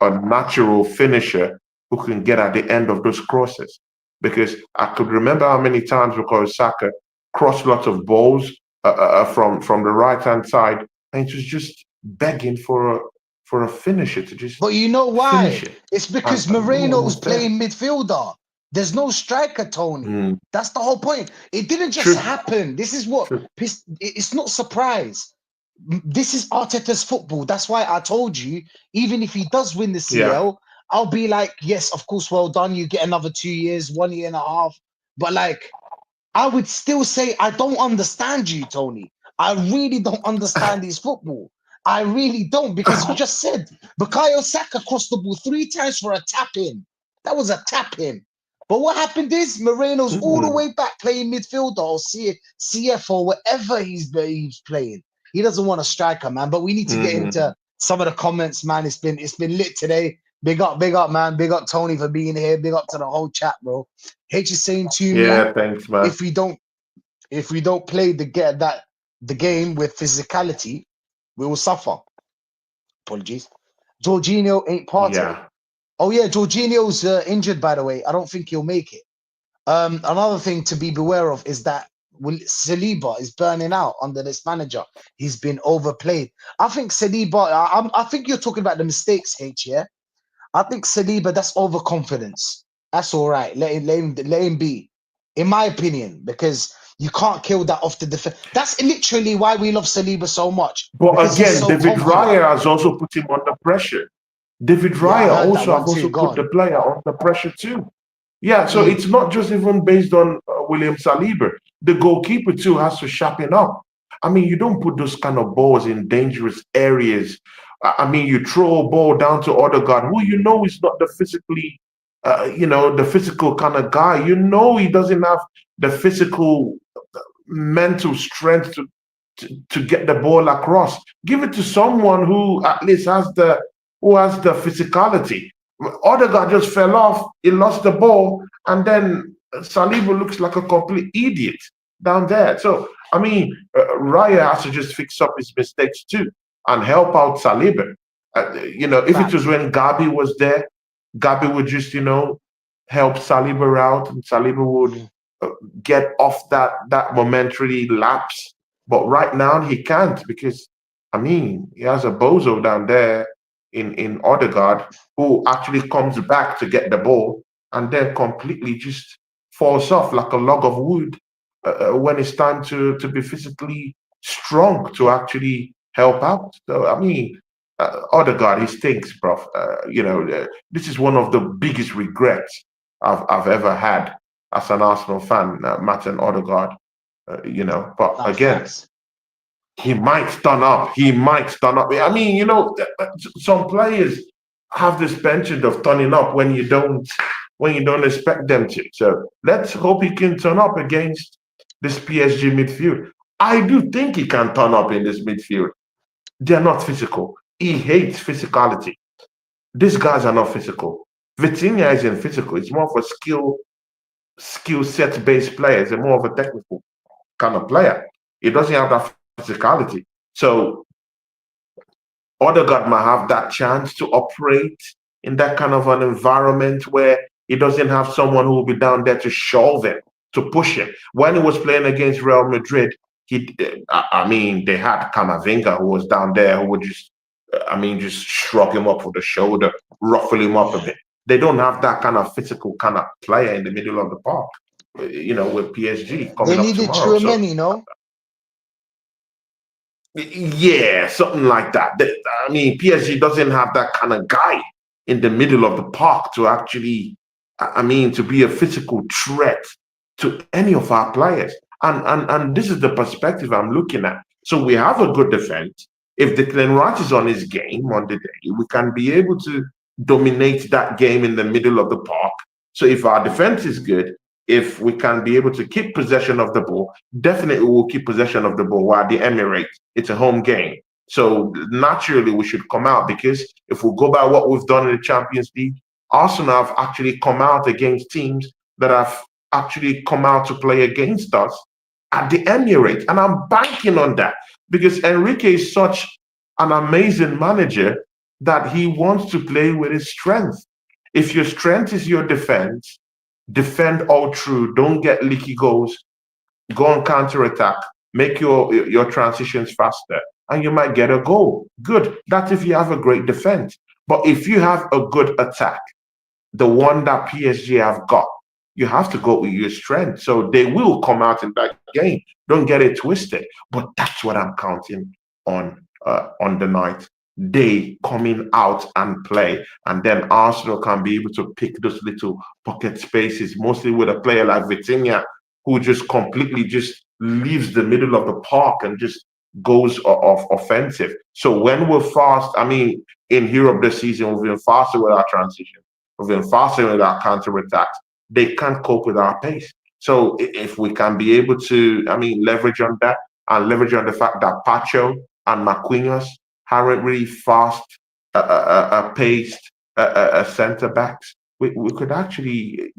a natural finisher who can get at the end of those crosses. Because I could remember how many times because Saka crossed lots of balls from the right hand side, and it was just begging for a finisher to just But you know finish why? it. It's because And no one Moreno's was there. playing midfielder. There's no striker, Tony. Mm, That's the whole point. It didn't just true, happen. This is what true. it's not surprise. This is Arteta's football. That's why I told you, even if he does win the Yeah, CL, I'll be like, yes, of course, well done. You get another 2 years, 1 year and a half. But like, I would still say I don't understand you, Tony. I really don't understand his football. I really don't, because you just said Bukayo Saka crossed the ball 3 times for a tap in. That was a tap in. But what happened is Moreno's all the way back playing midfielder or CF or whatever he's playing. He doesn't want a striker, man. But we need to get into some of the comments, man. It's been lit today. Big up, man. Big up Tony for being here. Big up to the whole chat, bro. H is saying to you, Yeah, yeah, thanks, man. if we don't play the game with physicality, we will suffer. Apologies. Jorginho ain't part of it. Yeah. Oh yeah, Jorginho's injured, by the way. I don't think he'll make it. Another thing to be beware of is that Saliba is burning out under this manager. He's been overplayed. I think Saliba. I think you're talking about the mistakes, H. Yeah. I think Saliba. That's overconfidence. That's all right. Let him be, in my opinion, because you can't kill that off the defense. That's literally why we love Saliba so much, But because he's again, so David confident. Raya has also put him under pressure. David Yeah, I Raya heard that also one have too. also Go put the on. player under pressure too. Yeah, so Mm. it's not just even based on William Saliba. The goalkeeper too has to sharpen up. I mean, you don't put those kind of balls in dangerous areas. I mean, you throw a ball down to Odegaard, who you know is not the physically, the physical kind of guy. You know he doesn't have the physical, mental strength to get the ball across. Give it to someone who at least has the physicality. Odegaard just fell off, he lost the ball, and then Saliba looks like a complete idiot down there. So I mean, Raya has to just fix up his mistakes too and help out Saliba. If it was Facts. when Gabi was there, Gabi would just help Saliba out, and Saliba would Mm. uh, get off that momentary lapse. But right now he can't because I mean he has a bozo down there in Odegaard who actually comes back to get the ball and then completely just falls off like a log of wood when it's time to be physically strong to actually help out. So I mean, Odegaard, he stinks, bro. This is one of the biggest regrets I've ever had as an Arsenal fan, Martin Odegaard. But Nah, again, facts. he might turn up. He might turn up. I mean, some players have this penchant of turning up when you don't expect them to. So let's hope he can turn up against this PSG midfield. I do think he can turn up in this midfield. They're not physical. He hates physicality. These guys are not physical. Vitinha isn't physical. It's more of a skill set based player. It's more of a technical kind of player. He doesn't have that physicality. So Odegaard might have that chance to operate in that kind of an environment where he doesn't have someone who will be down there to shove him, to push him. When he was playing against Real Madrid, I mean, they had Camavinga who was down there who would just shrug him up with the shoulder, ruffle him up a bit. They don't have that kind of physical kind of player in the middle of the park, with PSG They coming up needed tomorrow. So Tchouaméni, no? yeah, something like that. I mean, PSG doesn't have that kind of guy in the middle of the park to actually, I mean, to be a physical threat to any of our players. And this is the perspective I'm looking at. So we have a good defense. If Declan Rice is on his game on the day, we can be able to dominate that game in the middle of the park. So if our defense is good, if we can be able to keep possession of the ball, definitely we'll keep possession of the ball while the Emirates, it's a home game. So naturally we should come out because if we go by what we've done in the Champions League, Arsenal have actually come out against teams that have actually come out to play against us at the Emirates. And I'm banking on that because Enrique is such an amazing manager that he wants to play with his strength. If your strength is your defense, defend all through, don't get leaky goals, go on counter attack, make your transitions faster, and you might get a goal. Good. That's if you have a great defense. But if you have a good attack, the one that PSG have got, you have to go with your strength. So they will come out in that game. Don't get it twisted. But that's what I'm counting on the night. They coming out and play, and then Arsenal can be able to pick those little pocket spaces, mostly with a player like Vitinha who just completely just leaves the middle of the park and just goes off offensive. So when we're fast, I mean, in Europe this season, we've been faster with our transition. We've been faster with our counter attacks. They can't cope with our pace. So if we can be able to, I mean, leverage on that and leverage on the fact that Pacho and Marquinhos aren't really fast, paced centre backs, we could actually,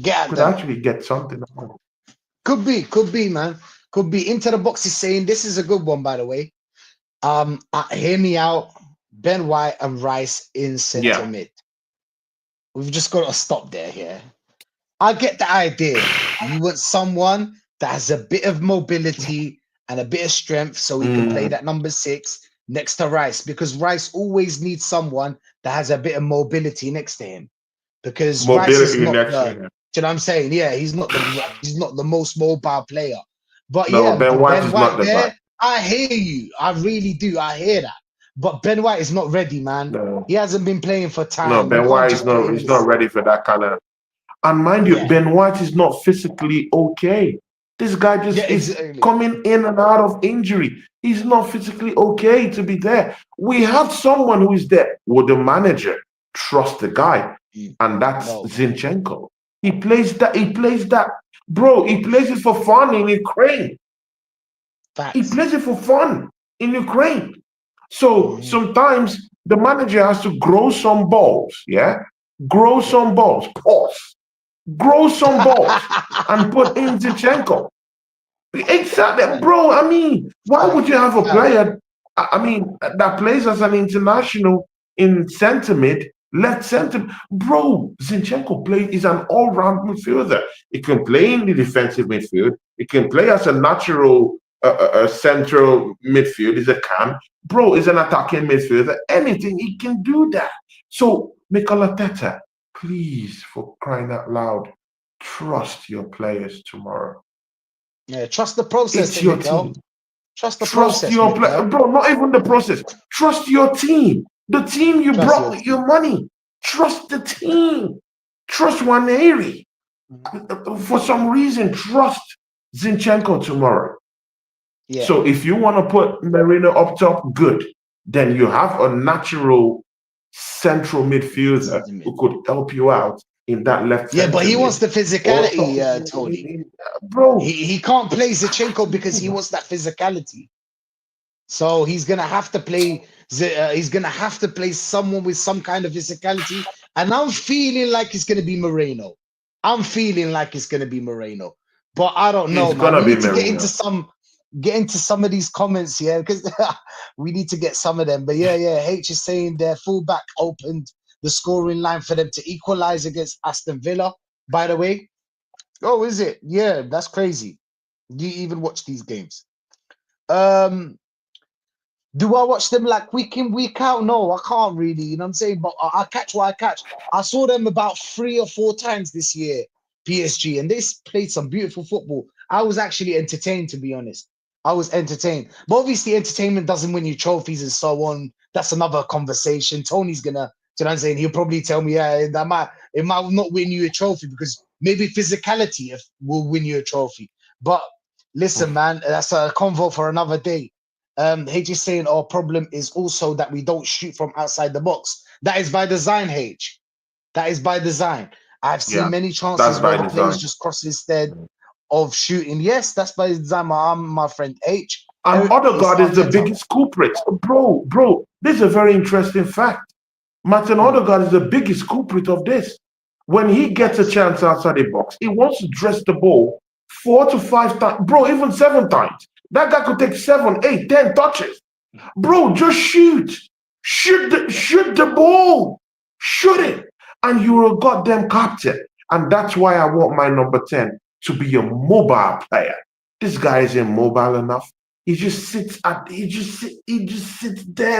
Get at could them. actually get something. Could be, man. Could be. Into the box is saying this is a good one, by the way. Hear me out. Ben White and Rice in centre Yeah, mid. We've just got to stop there here. I get the idea. You want someone that has a bit of mobility and a bit of strength so he can play mm, that number 6 next to Rice, because Rice always needs someone that has a bit of mobility next to him. Because Rice is mobility not next to the, him. you know what I'm saying? Yeah, he's not the most mobile player. But No, yeah, Ben White Ben is not White the guy. there, I hear you. I really do. I hear that. But Ben White is not ready, man. No, He hasn't been playing for no, time. You Ben can't White is just put not. him He's not as, ready for that kind of. And mind you, yeah. Ben White is not physically okay. This guy Yeah, just is exactly. coming in and out of injury. He's not physically okay to be there. We have someone who is there. Would the manager trust the guy? Mm. And that's No, Zinchenko. He plays that. He plays that. Bro, he plays it for fun in Ukraine. He facts. plays it for fun in Ukraine. So Mhm. sometimes the manager has to grow some balls, yeah? Grow Yeah. some balls, pause. Grow some balls and put in Zinchenko. Exactly, Fact, bro. I mean, why would fact, you have a fact. player, I mean, that plays as an international in centre mid, left centre? Bro, Zinchenko is an all-round midfielder. He can play in the defensive midfield. He can play as a natural central midfield. He's a cam. Bro is an attacking midfielder. Anything, he can do that. So, Mikel Arteta, please, for crying out loud, trust your players tomorrow. Yeah, trust the process, It's your Mikel. team. Trust the Trust process, your Mikel. bro. Not even the process. Trust your team. The team you Trust your brought team. your money. Trust the team. Trust Waneri. Mhm. For some reason, trust Zinchenko tomorrow. Yeah, So if you want to put Marino up top, good. Then you have a natural central midfielder sentiment. who could help you out in that left Yeah, but center he wants mid. the Or physicality, Tony. bro, He can't play Zinchenko because he wants that physicality. So he's gonna have to play. He's gonna have to play someone with some kind of physicality, and I'm feeling like it's gonna be Moreno. I'm feeling like it's gonna be Moreno, but I don't it's know, man. gonna We be need to Marino. get into some of these comments here because we need to get some of them. But yeah, H is saying their fullback opened the scoring line for them to equalize against Aston Villa. By the way, oh, is it? Yeah, that's crazy. Do you even watch these games? Um, do I watch them like week in, week out? No, I can't really, you know what I'm saying? But I catch what I catch. I saw them about 3 or 4 times this year, PSG, and they played some beautiful football. I was actually entertained, to be honest. I was entertained. But obviously, entertainment doesn't win you trophies and so on. That's another conversation. Tony's gonna, you know what I'm saying? He'll probably tell me, yeah, it might not win you a trophy because maybe physicality will win you a trophy. But listen, man, that's a convo for another day. H is saying our problem is also that we don't shoot from outside the box. That is by design, H. That is by design. I've seen Yeah, many that's chances by where the players design. just cross instead of shooting. Yes, that's by design, my friend H. And It's Odegaard is the Arteta. biggest culprit. Bro, this is a very interesting fact. Martin Mm, Odegaard is the biggest culprit of this. When he gets a facts. chance outside the box, he wants to dress the ball 4 to 5 times, bro, even 7 times. That guy could take 7, 8, 10 touches. Bro, just shoot. Yeah. Shoot the ball. Shoot it. And you're a goddamn captain. And that's why I want my number 10 to be a mobile player. This guy isn't mobile enough. He just sits there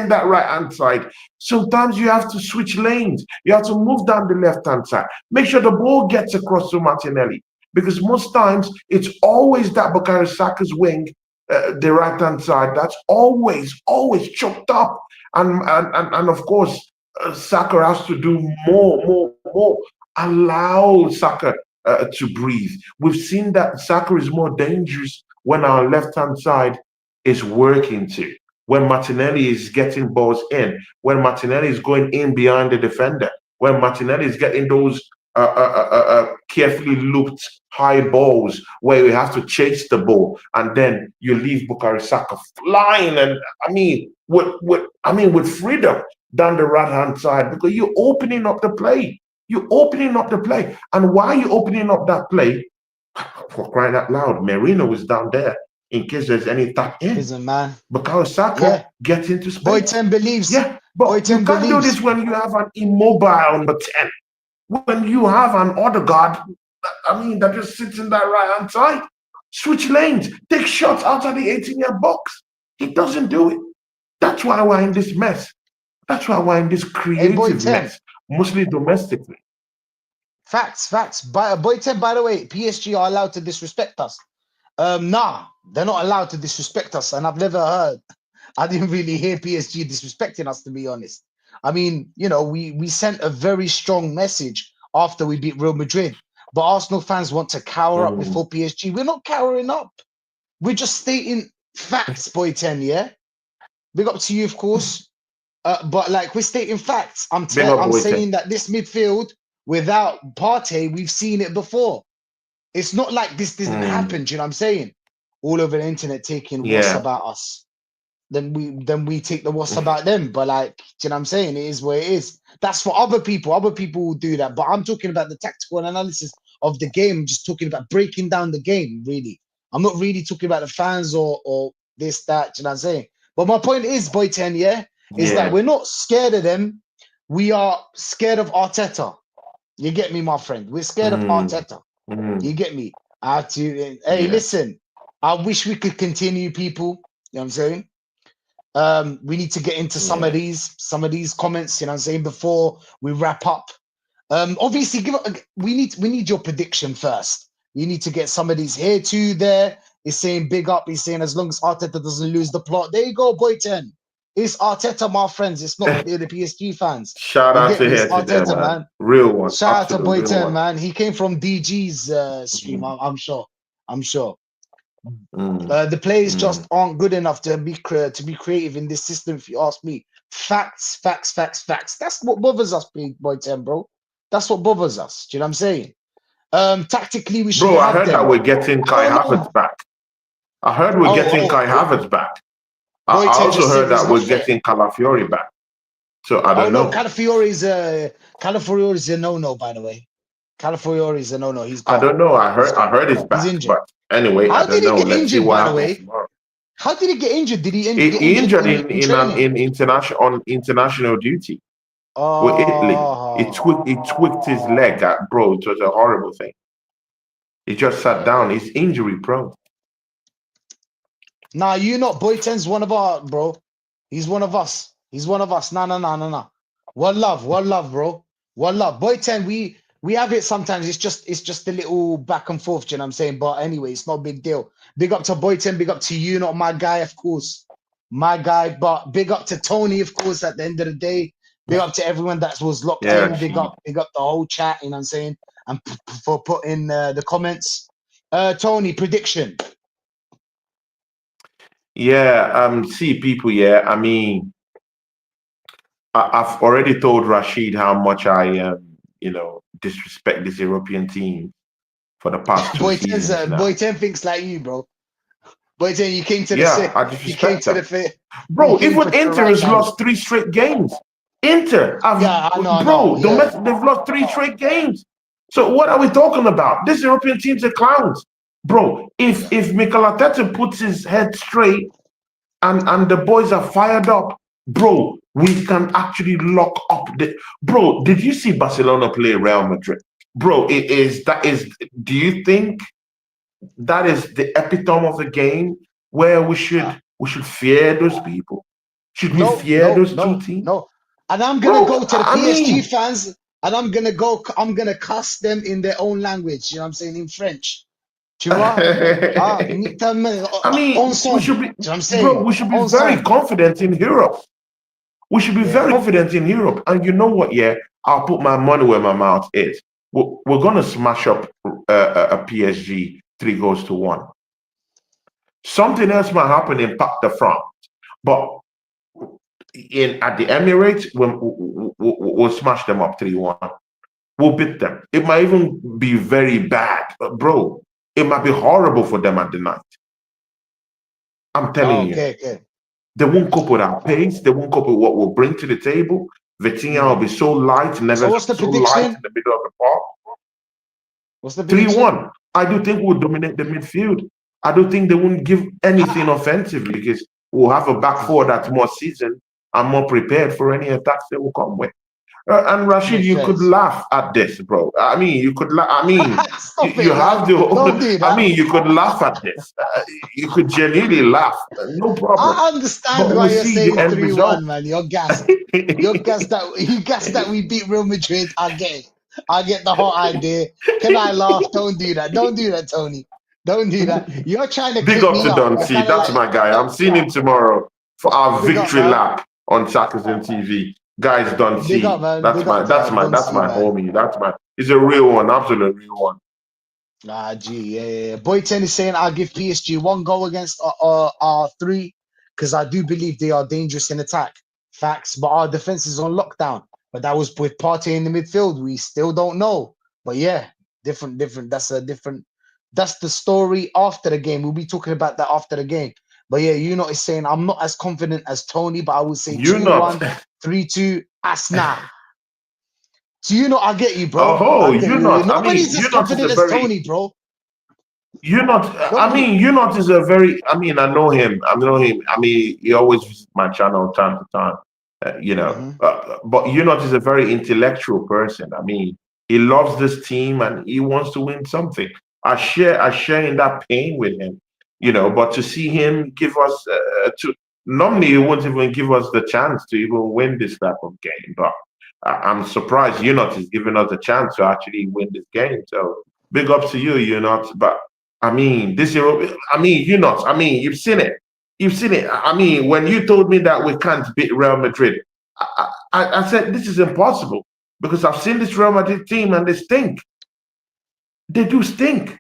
in that right hand side. Sometimes you have to switch lanes. You have to move down the left hand side. Make sure the ball gets across to Martinelli. Because most times it's always that Bukayo Saka's wing, the right hand side, that's always choked up. And of course, Saka has to do more. Allow Saka to breathe. We've seen that Saka is more dangerous when our left-hand side is working too. When Martinelli is getting balls in, when Martinelli is going in behind the defender, when Martinelli is getting those carefully looped high balls where you have to chase the ball, and then you leave Bukayo Saka flying, and with freedom down the right hand side, because you're opening up the play. You're opening up the play, and why are you opening up that play? For crying out loud, Merino is down there in case there's any tap in. Listen, man. Because Saka gets into space. Boy-10 believes. Yeah, but you can't do this when you have an immobile number 10. When you have an Odegaard, that just sits in that right-hand side. Switch lanes, take shots outside the 18-yard box. He doesn't do it. That's why we're in this mess. That's why we're in this creative mess, mostly domestically. Facts. Boy-10, by the way, PSG are allowed to disrespect us. Nah, they're not allowed to disrespect us, and I've never heard. I didn't really hear PSG disrespecting us, to be honest. I mean, we sent a very strong message after we beat Real Madrid, but Arsenal fans want to cower up before PSG. We're not cowering up. We're just stating facts, Boy-10, yeah? Big up to you, of course. But like, we're stating facts. I'm saying that this midfield without Partey, we've seen it before. It's not like this didn't happen. Do you know what I'm saying? All over the internet taking what's about us. Then we take the what's about them. But like, do you know what I'm saying? It is what it is. That's for other people. Other people will do that. But I'm talking about the tactical analysis of the game. I'm just talking about breaking down the game, really. I'm not really talking about the fans or this, that. Do you know what I'm saying? But my point is, Boy-10, is that we're not scared of them. We are scared of Arteta. You get me, my friend? We're scared of Arteta. You get me? I have to. Hey, listen. I wish we could continue, people. You know what I'm saying? We need to get into some of these comments. You know what I'm saying? Before we wrap up. Obviously, we need your prediction first. You need to get some of these here too. There, he's saying big up. He's saying as long as Arteta doesn't lose the plot. There you go, Boy-10. It's Arteta, my friends. It's not the PSG fans. Shout out to him, Arteta, man. Real one. Shout out to Boy-10, man. He came from DG's stream. I'm sure. The players just aren't good enough to be creative in this system. If you ask me, facts. That's what bothers us, Boy-10, bro. That's what bothers us. Do you know what I'm saying? Tactically, we should. Bro, I heard that we're getting Kai Havertz back. I heard we're getting Kai Havertz back. I also heard that we're getting Calafiori back. So I don't know. Calafiori is a no-no, by the way. Calafiori is a no-no. He's gone. I don't know. I heard he's back. He's injured. But anyway, I don't know. Let's see what happens tomorrow. How did he get injured? Did he get injured in international duty with Italy? He tweaked his leg. Bro, it was a horrible thing. He just sat down. He's injury prone. Nah, Boy-10's one of our, bro. He's one of us. Nah. One love, bro. One love. Boy-10, we have it sometimes. It's just a little back and forth, you know what I'm saying? But anyway, it's not a big deal. Big up to Boy-10, big up to you, not my guy, of course. My guy, but big up to Tony, of course, at the end of the day. Big up to everyone that was locked in. Big up the whole chat, you know what I'm saying? And for putting the comments. Tony, prediction. See, people, I mean, I've already told Rashid how much I, disrespect this European team for the past 2 seasons now. Boy-10 thinks like you, bro. Boy-10, you came to the I disrespect them. Bro, even Inter has lost 3 straight games. Inter, they've lost 3 straight games. So what are we talking about? This European teams are clowns. Bro, if Mikel Arteta puts his head straight and the boys are fired up, bro, we can actually lock up bro, did you see Barcelona play Real Madrid? Bro, do you think that is the epitome of the game where we should fear those people? Should we fear those two teams? No. And I'm gonna go to the PSG fans and I'm gonna cuss them in their own language, you know what I'm saying, in French. Tu vois? We should be very confident in Europe. We should be very confident in Europe. And you know what? I'll put my money where my mouth is. We're going to smash up a PSG 3-1. Something else might happen in Parc de France, but at the Emirates, we'll smash them up 3-1. We'll beat them. It might even be very bad, bro. It might be horrible for them at the night. I'm telling you. Okay. They won't cope with our pace. They won't cope with what we'll bring to the table. Vitinha will be so light, never So what's the so light prediction? in the middle of the park. What's the prediction? 3-1. I do think we'll dominate the midfield. I don't think they won't give anything offensively because we'll have a back four that's more seasoned and more prepared for any attacks they will come with. And Rashid, you could laugh at this, bro. I mean, you could laugh. I mean, you have to. Don't do that. I mean, you could laugh at this. You could genuinely laugh. No problem. I understand But why we'll you're see the saying end 3-1, result. man. You're gassed. You're gassed that we beat Real Madrid. I get the whole idea. Can I laugh? Don't do that. Don't do that, Tony. Don't do that. You're trying to Big clip up me to up. Don C. That's my guy. I'm seeing him tomorrow for our Big up, victory man. lap on Sarcasm TV. Guys, Don C. Big up, man. That's Big my up, that's fam. my Don that's C, my man. homie. He's a real one, absolute real one. Yeah. Boy 10 is saying I'll give PSG 1 goal against our 3 because I do believe they are dangerous in attack. Facts, but our defense is on lockdown. But that was with Partey in the midfield. We still don't know. But yeah, different. That's the story after the game. We'll be talking about that after the game. But yeah, is saying I'm not as confident as Tony, but I would say You're 2-1, not. 3-2, Asna. So I get you, bro. Oh, I get you're you. not. I mean, Nobody's as you're not is confident a as very. Tony, bro. You're not. I mean, you're not is a very. I mean, I know him. I mean, he always visits my channel time to time. But you're not is a very intellectual person. I mean, he loves this team and he wants to win something. I share in that pain with him. But to see him give us normally he won't even give us the chance to even win this type of game. But I'm surprised you're not is giving us a chance to actually win this game. So big up to you, you're not. But I mean, this year, I mean, you're not. I mean, you've seen it. You've seen it. I mean, when you told me that we can't beat Real Madrid, I said this is impossible because I've seen this Real Madrid team and they stink. They do stink.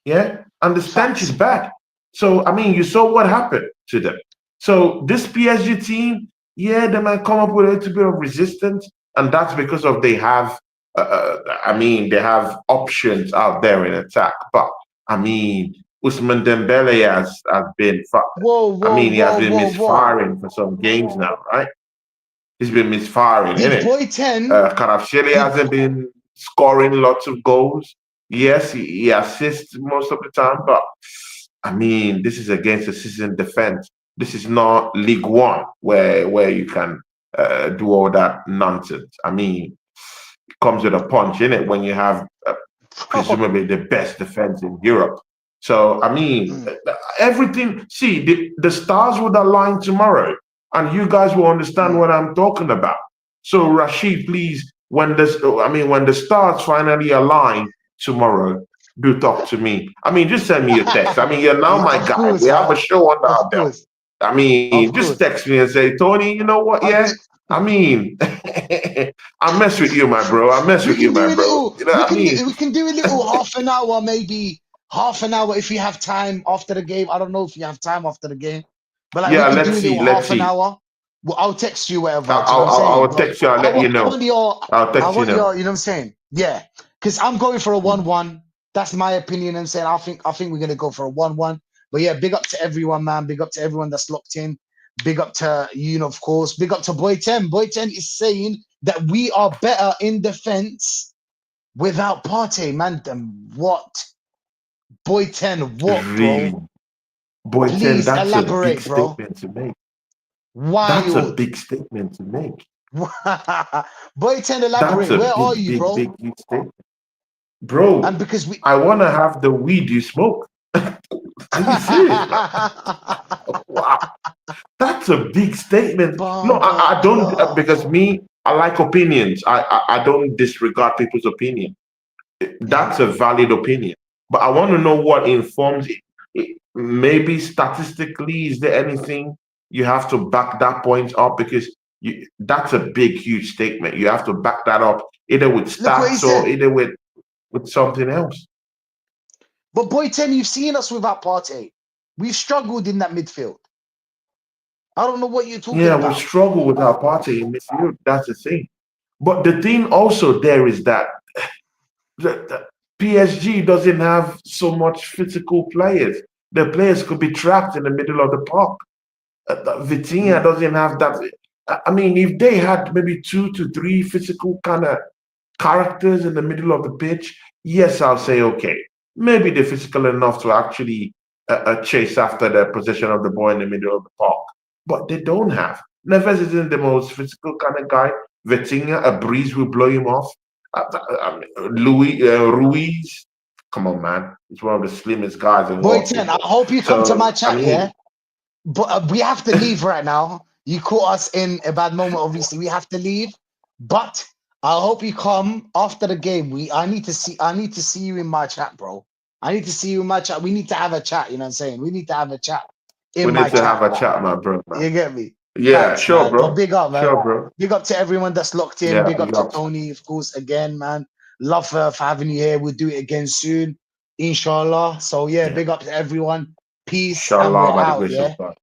Yeah. And the stench is bad. So, I mean, you saw what happened to them. So, this PSG team, yeah, they might come up with a little bit of resistance. And that's because of they have, they have options out there in attack. But, I mean, Usman Dembele has been, he has been misfiring for some games now, right? He's been misfiring, Did isn't Boy it? 10? Kvaratskhelia hasn't been scoring lots of goals. Yes, he assists most of the time, but I mean, this is against a seasoned defense. This is not League One where you can do all that nonsense. I mean, it comes with a punch in it when you have presumably the best defense in Europe. So I mean, everything. See, the stars would align tomorrow, and you guys will understand what I'm talking about. So Rashid, please, when the stars finally align tomorrow, do talk to me. I mean, just send me a text. I mean, you're now my Of guy. course, We have a show under Of our belt. course. I mean, just text me and say, Tony, you know what? Yeah. I mean, I mess with you, my bro. I mess with you, my bro. You know what I mean? We can do a little half an hour, maybe half an hour if you have time after the game. I don't know if you have time after the game, but like we Yeah, can do let's a see. little Let's half an see. hour. Well, I'll text you whatever. Do you know what I'm saying? I'll text you. I'll let you know. I'll text you now. You know what I'm saying? Yeah, because I'm going for a 1-1. That's my opinion. I'm saying I think we're gonna go for a 1-1. But yeah, big up to everyone, man. Big up to everyone that's locked in. Big up to you, of course. Big up to Boy 10. Boy 10 is saying that we are better in defense without Partey, man. Then what? Boy 10, what, Really, bro? Boy 10, Please that's a big elaborate, bro. statement to make. That's a Wild. big statement to make. Boy 10, That's elaborate. a Where are big, you, big, bro? big, huge statement. Bro, And because we I want to have the weed you smoke. Are you serious, man? Wow. That's a big statement. No, I don't, because me, I like opinions. I don't disregard people's opinion. That's a valid opinion. But I want to know what informs it. Maybe statistically, is there anything you have to back that point up? Because that's a big, huge statement. You have to back that up either with look what he stats or said. either with with something else. But boy, 10, you've seen us without Partey. We've struggled in that midfield. I don't know what you're talking Yeah, we about. struggle with our party in midfield. That's the thing. But the thing also there is that the PSG doesn't have so much physical players. The players could be trapped in the middle of the park. Vitinha doesn't have that. I mean, if they had maybe 2 to 3 physical kind of characters in the middle of the pitch, yes, I'll say okay. Maybe they're physical enough to actually chase after the possession of the ball in the middle of the park. But they don't have. Neves isn't the most physical kind of guy. Vitinha, a breeze will blow him off. Ruiz, come on, man. He's one of the slimmest guys in Boy, world 10, I football. hope you come to my So, I chat, yeah? mean, But we have to leave right now. You caught us in a bad moment, obviously. We have to leave. But I hope you come after the game. I need to see you in my chat, bro. I need to see you in my chat. We need to have a chat, you know what I'm saying? We need to have a chat we in need my to chat. have a chat, my bro, man. You get me? Yeah, Facts, sure, man. But bro. big up, man. Sure, bro. Big up to everyone that's locked in. Yeah, Big up big to ups. Tony, of course, again, man. Love for having you here. We'll do it again soon, inshallah. So yeah, Yeah. big up to everyone. Peace, and we're Inshallah, by the out, grace yeah? of God.